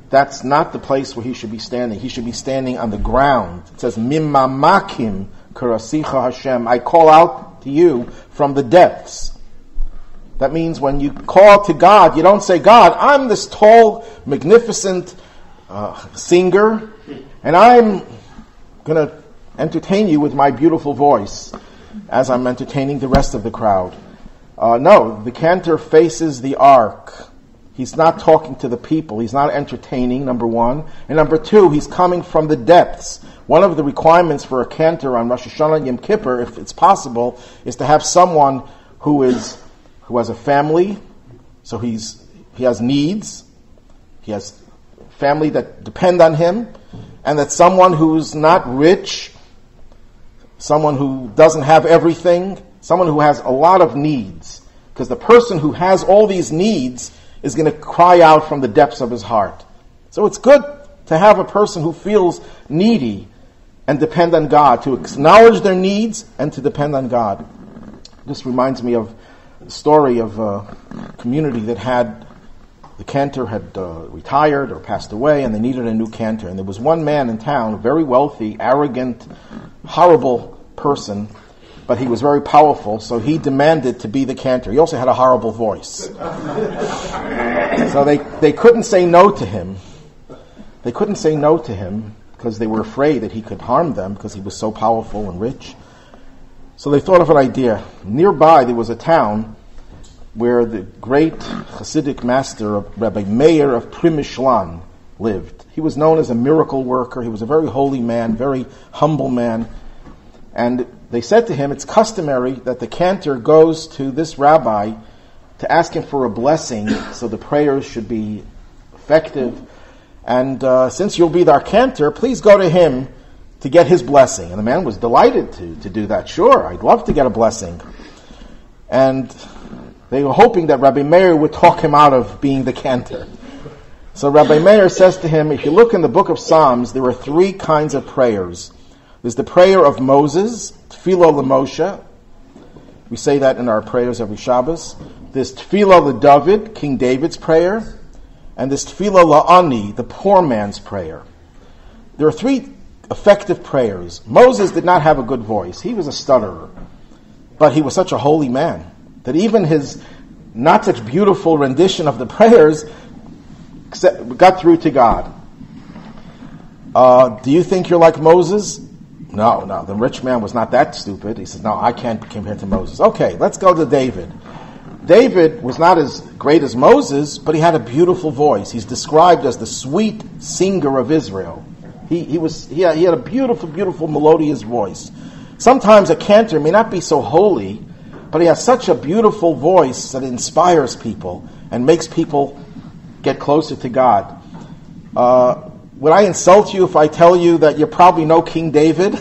That's not the place where he should be standing. He should be standing on the ground. It says, Mimamakim karasicha Hashem. I call out to you from the depths. That means when you call to God, you don't say, "God, I'm this tall, magnificent singer, and I'm going to entertain you with my beautiful voice as I'm entertaining the rest of the crowd." No, the cantor faces the ark. He's not talking to the people. He's not entertaining, number one. And number two, he's coming from the depths. One of the requirements for a cantor on Rosh Hashanah and Yom Kippur, if it's possible, is to have someone who has a family, so he has needs, he has family that depend on him, and that someone who's not rich, someone who doesn't have everything, someone who has a lot of needs. Because the person who has all these needs is going to cry out from the depths of his heart. So it's good to have a person who feels needy and depend on God, to acknowledge their needs and to depend on God. This reminds me of the story of a community that the cantor had retired or passed away, and they needed a new cantor. And there was one man in town, a very wealthy, arrogant, horrible person, but he was very powerful, so he demanded to be the cantor. He also had a horrible voice. So they couldn't say no to him. They couldn't say no to him because they were afraid that he could harm them because he was so powerful and rich. So they thought of an idea. Nearby there was a town where the great Hasidic master of Rabbi Meir of Primishlan lived. He was known as a miracle worker. He was a very holy man, very humble man. And they said to him, it's customary that the cantor goes to this rabbi to ask him for a blessing so the prayers should be effective. And since you'll be our cantor, please go to him to get his blessing. And the man was delighted to do that. Sure, I'd love to get a blessing. And they were hoping that Rabbi Meir would talk him out of being the cantor. So Rabbi Meir says to him, if you look in the book of Psalms, there are three kinds of prayers. There's the prayer of Moses, Tefillah LeMoshe. We say that in our prayers every Shabbos. There's Tefillah LeDavid, King David's prayer. And there's Tefillah LaAni, the poor man's prayer. There are three effective prayers. Moses did not have a good voice. He was a stutterer. But he was such a holy man that even his not such beautiful rendition of the prayers got through to God. Do you think you're like Moses? No, the rich man was not that stupid. He said, no, I can't compare to Moses. Okay, let's go to David. David was not as great as Moses, but he had a beautiful voice. He's described as the sweet singer of Israel. He had a beautiful, beautiful melodious voice. Sometimes a cantor may not be so holy, but he has such a beautiful voice that inspires people and makes people get closer to God. Would I insult you if I tell you that you probably know King David?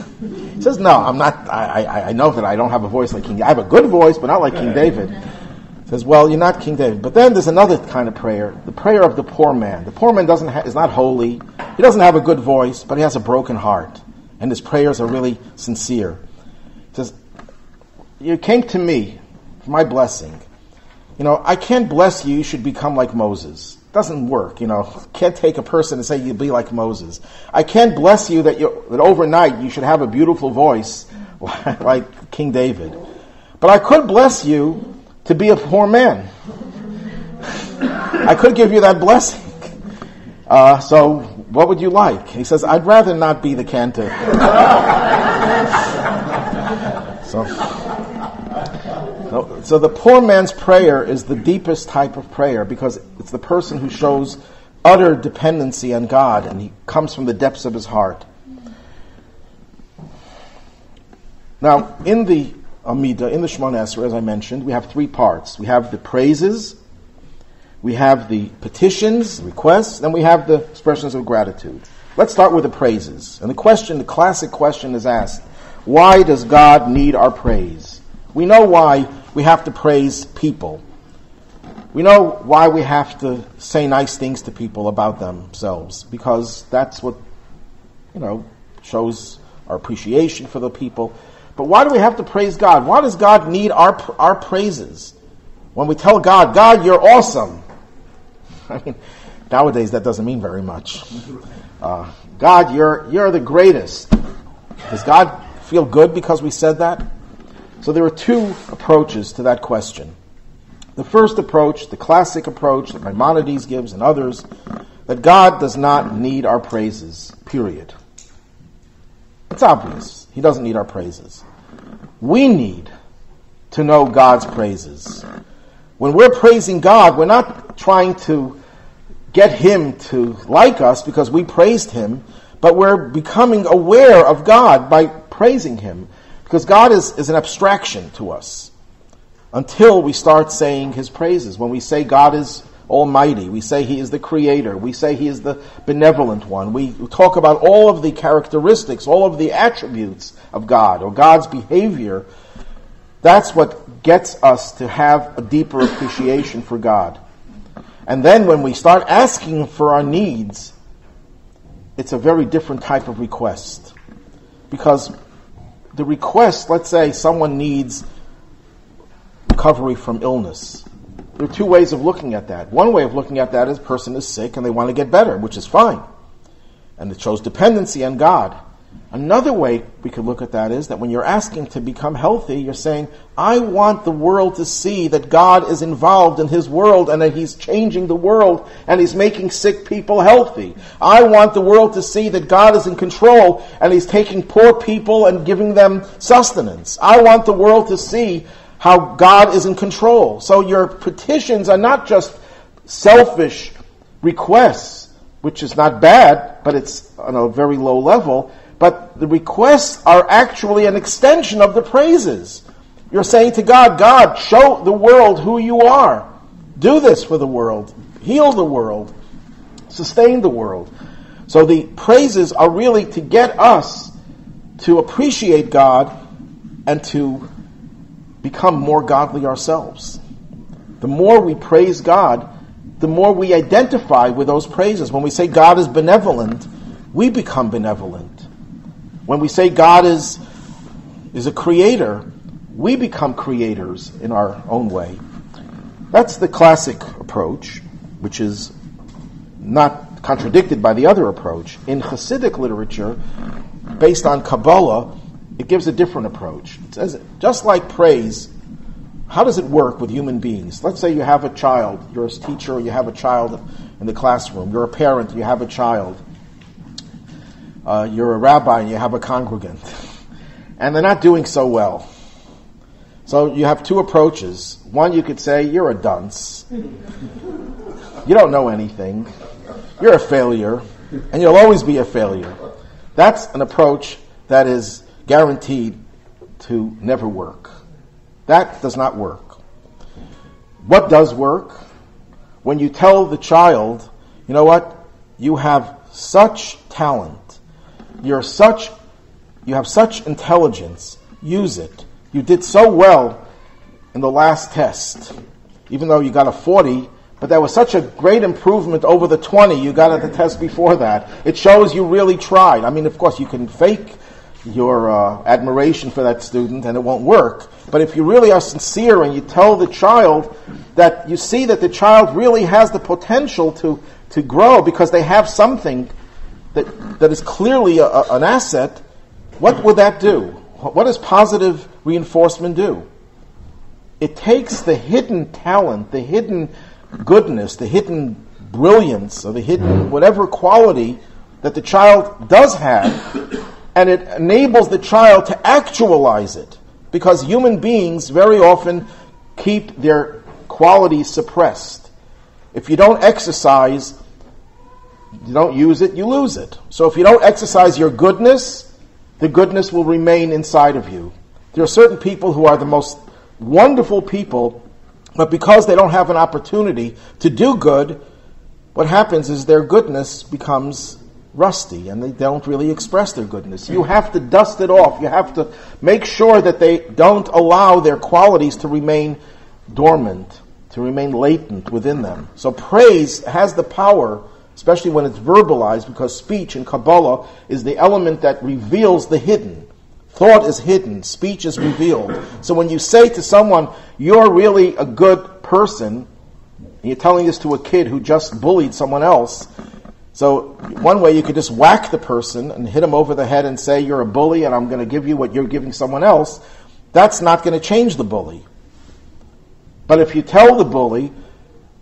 He says, no, I'm not. I know that I don't have a voice like King David. I have a good voice, but not like King David. He says, well, you're not King David. But then there's another kind of prayer, the prayer of the poor man. The poor man is not holy. He He doesn't have a good voice, but he has a broken heart. And his prayers are really sincere. He says, you came to me for my blessing. I can't bless you, you should become like Moses. It doesn't work, Can't take a person and say you'll be like Moses. I can't bless you that overnight you should have a beautiful voice like King David. But I could bless you to be a poor man. I could give you that blessing. So what would you like? He says, I'd rather not be the cantor. So the poor man's prayer is the deepest type of prayer because it's the person who shows utter dependency on God and he comes from the depths of his heart. Now, in the Amidah, in the Shemona Esrei, as I mentioned, we have three parts. We have the praises, we have the petitions, requests, and we have the expressions of gratitude. Let's start with the praises. And the classic question is asked, why does God need our praise? We know why we have to praise people. We know why we have to say nice things to people about themselves, because that's what, shows our appreciation for the people. But why do we have to praise God? Why does God need our praises? When we tell God, God, you're awesome. Nowadays that doesn't mean very much. God, you're the greatest. Does God feel good because we said that? So there are two approaches to that question. The first approach, the classic approach that Maimonides gives and others, that God does not need our praises, period. It's obvious. He doesn't need our praises. We need to know God's praises. When we're praising God, we're not trying to get Him to like us because we praised Him, but we're becoming aware of God by praising Him. Because God is an abstraction to us until we start saying His praises. When we say God is almighty, we say He is the creator, we say He is the benevolent one, we talk about all of the characteristics, all of the attributes of God or God's behavior. That's what gets us to have a deeper appreciation for God. And then when we start asking for our needs, it's a very different type of request. Because the request, let's say someone needs recovery from illness. There are two ways of looking at that. One way of looking at that is a person is sick and they want to get better, which is fine. And it shows dependency on God. Another way we could look at that is that when you're asking to become healthy, you're saying, I want the world to see that God is involved in His world and that He's changing the world and He's making sick people healthy. I want the world to see that God is in control and He's taking poor people and giving them sustenance. I want the world to see how God is in control. So your petitions are not just selfish requests, which is not bad, but it's on a very low level. But the requests are actually an extension of the praises. You're saying to God, God, show the world who you are. Do this for the world. Heal the world. Sustain the world. So the praises are really to get us to appreciate God and to become more godly ourselves. The more we praise God, the more we identify with those praises. When we say God is benevolent, we become benevolent. When we say God is a creator, we become creators in our own way. That's the classic approach, which is not contradicted by the other approach. In Hasidic literature, based on Kabbalah, it gives a different approach. It says, just like praise, how does it work with human beings? Let's say you have a child, you're a teacher, you have a child in the classroom, you're a parent, you have a child. You're a rabbi and you have a congregant, and they're not doing so well. So you have two approaches. One, you could say, you're a dunce. You don't know anything. You're a failure, and you'll always be a failure. That's an approach that is guaranteed to never work. That does not work. What does work? When you tell the child, you know what? You have such talent. You have such intelligence. Use it. You did so well in the last test. Even though you got a 40, But that was such a great improvement over the 20 you got at the test before that. It shows you really tried. I mean, of course, you can fake your admiration for that student and it won't work. But if you really are sincere and you tell the child that you see that the child really has the potential to grow because they have something that is clearly an asset, what would that do? What does positive reinforcement do? It takes the hidden talent, the hidden goodness, the hidden brilliance, or the hidden whatever quality that the child does have, and it enables the child to actualize it. Because human beings very often keep their qualities suppressed. If you don't exercise, you don't use it, you lose it. So if you don't exercise your goodness, the goodness will remain inside of you. There are certain people who are the most wonderful people, but because they don't have an opportunity to do good, what happens is their goodness becomes rusty and they don't really express their goodness. You have to dust it off. You have to make sure that they don't allow their qualities to remain dormant, to remain latent within them. So praise has the power, especially when it's verbalized, because speech in Kabbalah is the element that reveals the hidden. Thought is hidden, speech is revealed. So when you say to someone, you're really a good person, and you're telling this to a kid who just bullied someone else, so one way you could just whack the person and hit him over the head and say, you're a bully and I'm going to give you what you're giving someone else. That's not going to change the bully. But if you tell the bully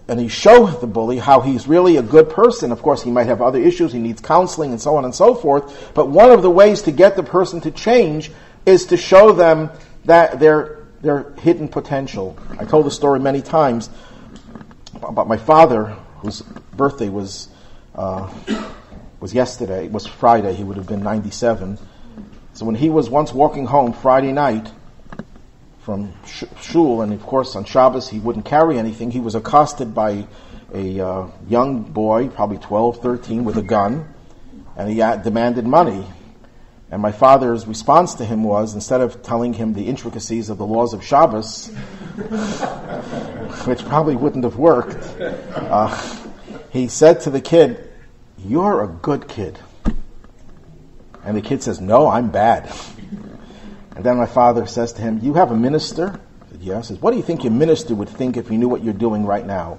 and you show the bully how he's really a good person, of course he might have other issues, he needs counseling and so on and so forth, but one of the ways to get the person to change is to show them that their hidden potential. I told the story many times about my father, whose birthday was yesterday. It was Friday. He would have been 97. So when he was once walking home Friday night from shul, and of course on Shabbos he wouldn't carry anything, he was accosted by a young boy, probably 12, 13, with a gun, and he demanded money. And my father's response to him was, instead of telling him the intricacies of the laws of Shabbos, which probably wouldn't have worked, he said to the kid, "You're a good kid." And the kid says, "No, I'm bad." And then my father says to him, "You have a minister?" I said, "Yes." He says, "What do you think your minister would think if he knew what you're doing right now?"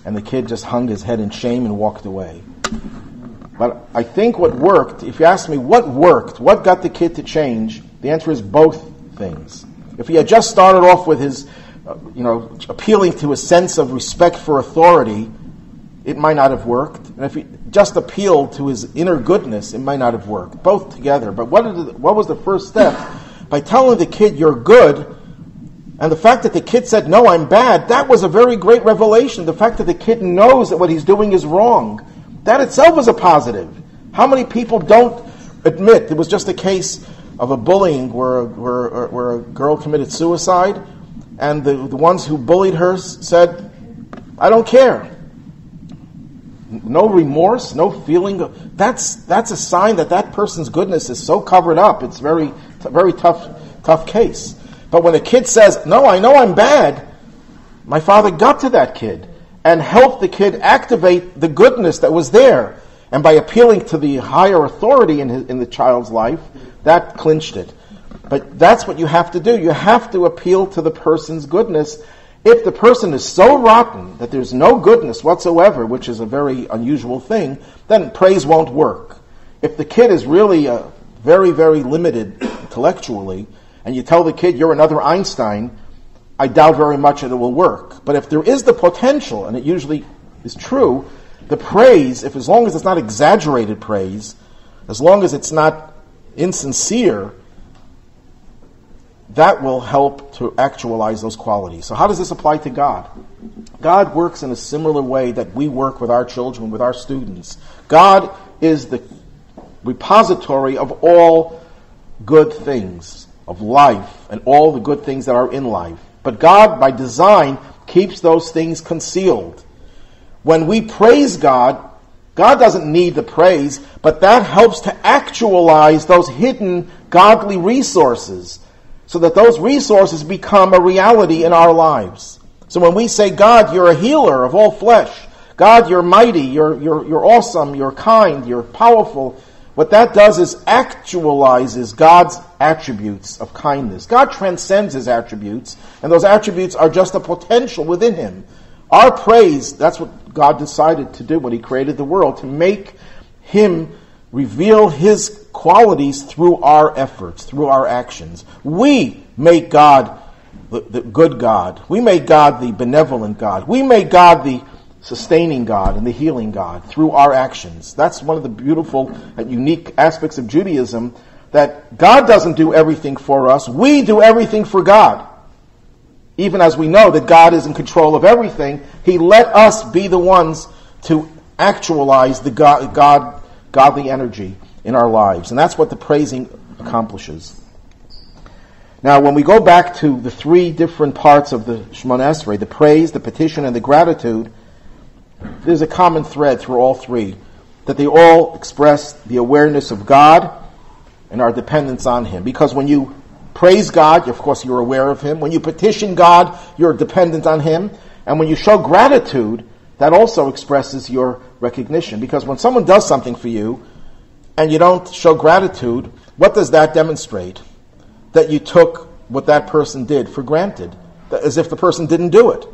And the kid just hung his head in shame and walked away. But I think what worked, if you ask me what worked, what got the kid to change, the answer is both things. If he had just started off with his, appealing to a sense of respect for authority, it might not have worked. And if he just appealed to his inner goodness, it might not have worked. Both together. But what was the first step? By telling the kid, "You're good," and the fact that the kid said, "No, I'm bad," that was a very great revelation. The fact that the kid knows that what he's doing is wrong, that itself is a positive. How many people don't admit? It was just a case of a bullying where a girl committed suicide, and the ones who bullied her said, "I don't care." No remorse, no feeling. That's a sign that person's goodness is so covered up. It's very tough case. But when a kid says, "No, I know I'm bad," my father got to that kid and helped the kid activate the goodness that was there. And by appealing to the higher authority in the child's life, that clinched it. But that's what you have to do. You have to appeal to the person's goodness. If the person is so rotten that there's no goodness whatsoever, which is a very unusual thing, then praise won't work. If the kid is really very, very limited intellectually, and you tell the kid, "You're another Einstein," I doubt very much that it will work. But if there is the potential, and it usually is true, the praise, as long as it's not exaggerated praise, as long as it's not insincere, that will help to actualize those qualities. So how does this apply to God? God works in a similar way that we work with our children, with our students. God is the repository of all good things, of life, and all the good things that are in life. But God, by design, keeps those things concealed. When we praise God, God doesn't need the praise, but that helps to actualize those hidden godly resources, so that those resources become a reality in our lives. So when we say, God, you're a healer of all flesh, God, you're mighty, you're awesome, you're kind, you're powerful, what that does is actualizes God's attributes of kindness. God transcends his attributes, and those attributes are just a potential within him. Our praise, that's what God decided to do when he created the world, to make him reveal his qualities through our efforts, through our actions. We make God the good God. We make God the benevolent God. We make God the sustaining God and the healing God through our actions. That's one of the beautiful and unique aspects of Judaism, that God doesn't do everything for us. We do everything for God. Even as we know that God is in control of everything, he let us be the ones to actualize the godly energy in our lives. And that's what the praising accomplishes. Now, when we go back to the three different parts of the Shemona Esrei, the praise, the petition, and the gratitude, there's a common thread through all three, that they all express the awareness of God and our dependence on him. Because when you praise God, of course you're aware of him. When you petition God, you're dependent on him. And when you show gratitude, that also expresses your recognition. Because when someone does something for you and you don't show gratitude, what does that demonstrate? That you took what that person did for granted, as if the person didn't do it.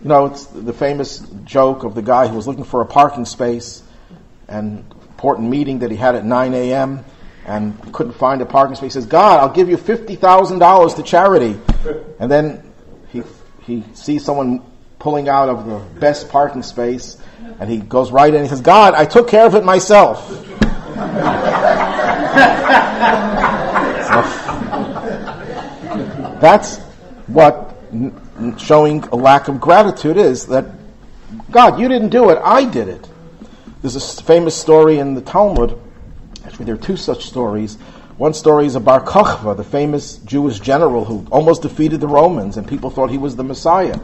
You know, it's the famous joke of the guy who was looking for a parking space, and important meeting that he had at 9 a.m., and couldn't find a parking space. He says, God, I'll give you $50,000 to charity. And then he sees someone pulling out of the best parking space, and he goes right in and he says, God, I took care of it myself. That's what showing a lack of gratitude is, that God, you didn't do it, I did it. There's a famous story in the Talmud. Actually, there are two such stories. One story is of Bar Kokhba, the famous Jewish general who almost defeated the Romans, and people thought he was the Messiah.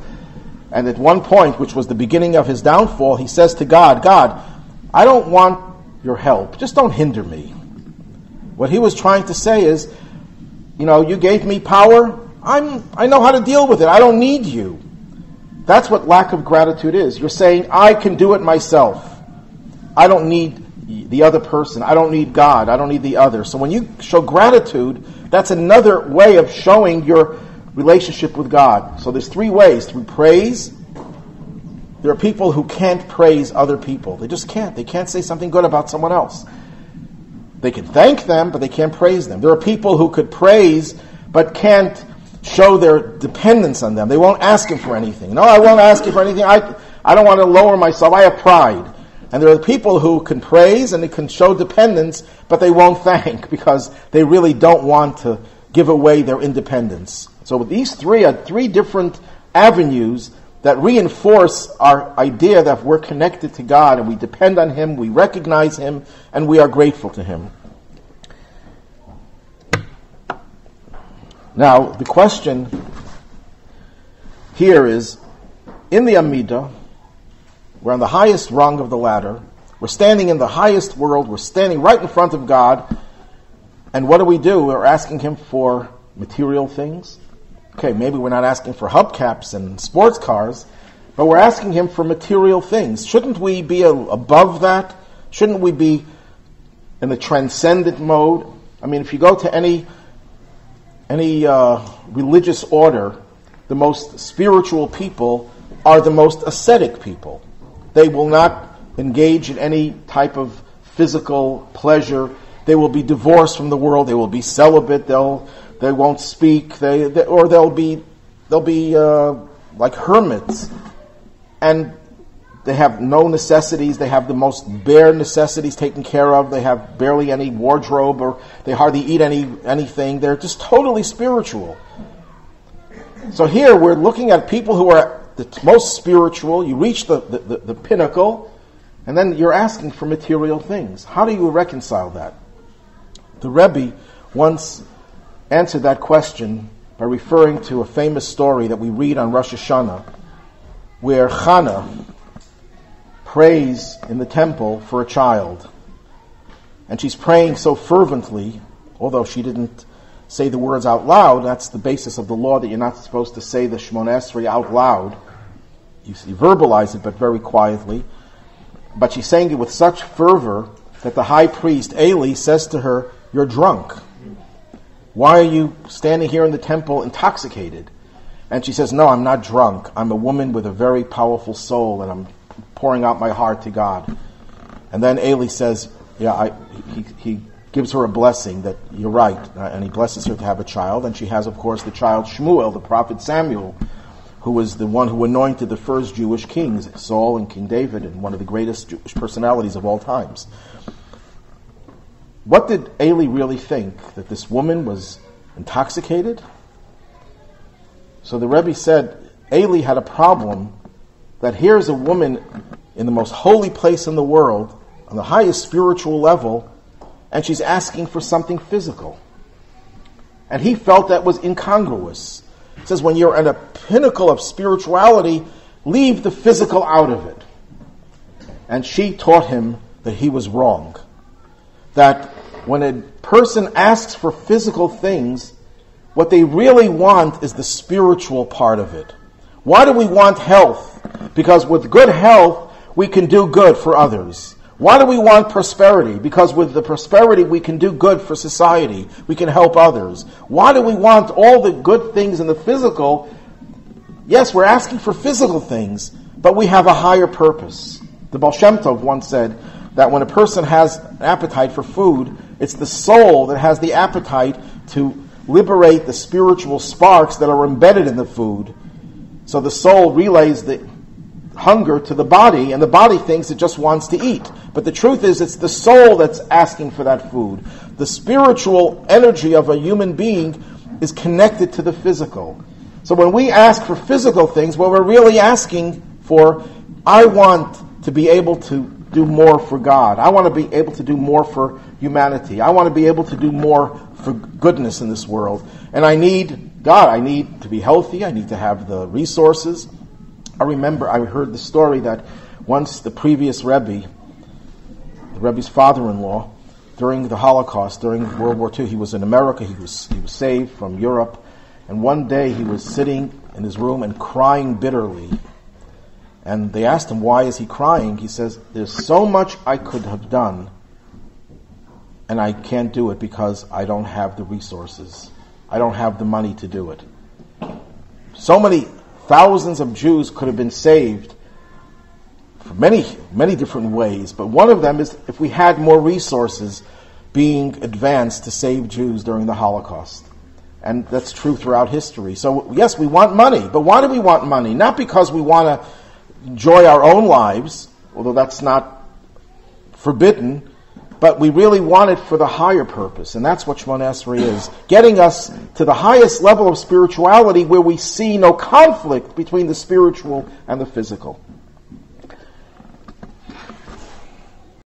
And at one point, which was the beginning of his downfall, he says to God, God, I don't want your help, just don't hinder me. What he was trying to say is, you know, you gave me power, I know how to deal with it. I don't need you. That's what lack of gratitude is. You're saying, I can do it myself. I don't need the other person. I don't need God. I don't need the other. So when you show gratitude, that's another way of showing your relationship with God. So there's three ways. Through praise. There are people who can't praise other people. They just can't. They can't say something good about someone else. They can thank them, but they can't praise them. There are people who could praise, but can't show their dependence on them. They won't ask him for anything. No, I won't ask you for anything. I don't want to lower myself. I have pride. And there are people who can praise and they can show dependence, but they won't thank because they really don't want to give away their independence. So these three are three different avenues that reinforce our idea that we're connected to God and we depend on him, we recognize him, and we are grateful to him. Now, the question here is, in the Amidah, we're on the highest rung of the ladder, we're standing in the highest world, we're standing right in front of God, and what do? We're asking him for material things. Okay, maybe we're not asking for hubcaps and sports cars, but we're asking him for material things. Shouldn't we be above that? Shouldn't we be in the transcendent mode? I mean, if you go to any religious order, the most spiritual people are the most ascetic people. They will not engage in any type of physical pleasure. They will be divorced from the world. They will be celibate. They won't speak. They'll be like hermits, and they have no necessities. They have the most bare necessities taken care of. They have barely any wardrobe, or they hardly eat anything. They're just totally spiritual. So here we're looking at people who are the most spiritual. You reach the pinnacle, and then you're asking for material things. How do you reconcile that? The Rabbi once answered that question by referring to a famous story that we read on Rosh Hashanah, where Hannah prays in the temple for a child. And she's praying so fervently, although she didn't say the words out loud. That's the basis of the law, that you're not supposed to say the Shemona Esrei out loud. You verbalize it, but very quietly. But she's saying it with such fervor that the high priest, Eli, says to her, "You're drunk. Why are you standing here in the temple intoxicated?" And she says, "No, I'm not drunk. I'm a woman with a very powerful soul, and I'm pouring out my heart to God." And then Eli says, he gives her a blessing that you're right, and he blesses her to have a child. And she has, of course, the child Shmuel, the prophet Samuel, who was the one who anointed the first Jewish kings, Saul and King David, and one of the greatest Jewish personalities of all times. What did Eli really think? That this woman was intoxicated? So the Rebbe said Eli had a problem, that here's a woman in the most holy place in the world, on the highest spiritual level, and she's asking for something physical. And he felt that was incongruous. He says, when you're at a pinnacle of spirituality, leave the physical out of it. And she taught him that he was wrong. That when a person asks for physical things, what they really want is the spiritual part of it. Why do we want health? Because with good health, we can do good for others. Why do we want prosperity? Because with the prosperity, we can do good for society. We can help others. Why do we want all the good things in the physical? Yes, we're asking for physical things, but we have a higher purpose. The Baal Shem Tov once said that when a person has an appetite for food, it's the soul that has the appetite to liberate the spiritual sparks that are embedded in the food. So the soul relays the hunger to the body, and the body thinks it just wants to eat. But the truth is, it's the soul that's asking for that food. The spiritual energy of a human being is connected to the physical. So when we ask for physical things, what we're really asking for, I want to be able to do more for God. I want to be able to do more for humanity. I want to be able to do more for goodness in this world. And I need God. I need to be healthy. I need to have the resources. I remember I heard the story that once the previous Rabbi, the Rebbe's father-in-law, during the Holocaust, during World War II, he was in America. He was saved from Europe. And one day he was sitting in his room and crying bitterly. And they asked him, why is he crying? He says, there's so much I could have done, and I can't do it because I don't have the resources. I don't have the money to do it. So many thousands of Jews could have been saved for many, many different ways, but one of them is if we had more resources being advanced to save Jews during the Holocaust. And that's true throughout history. So yes, we want money, but why do we want money? Not because we want to enjoy our own lives, although that's not forbidden, but we really want it for the higher purpose, and that's what Shemona Esrei is, getting us to the highest level of spirituality where we see no conflict between the spiritual and the physical.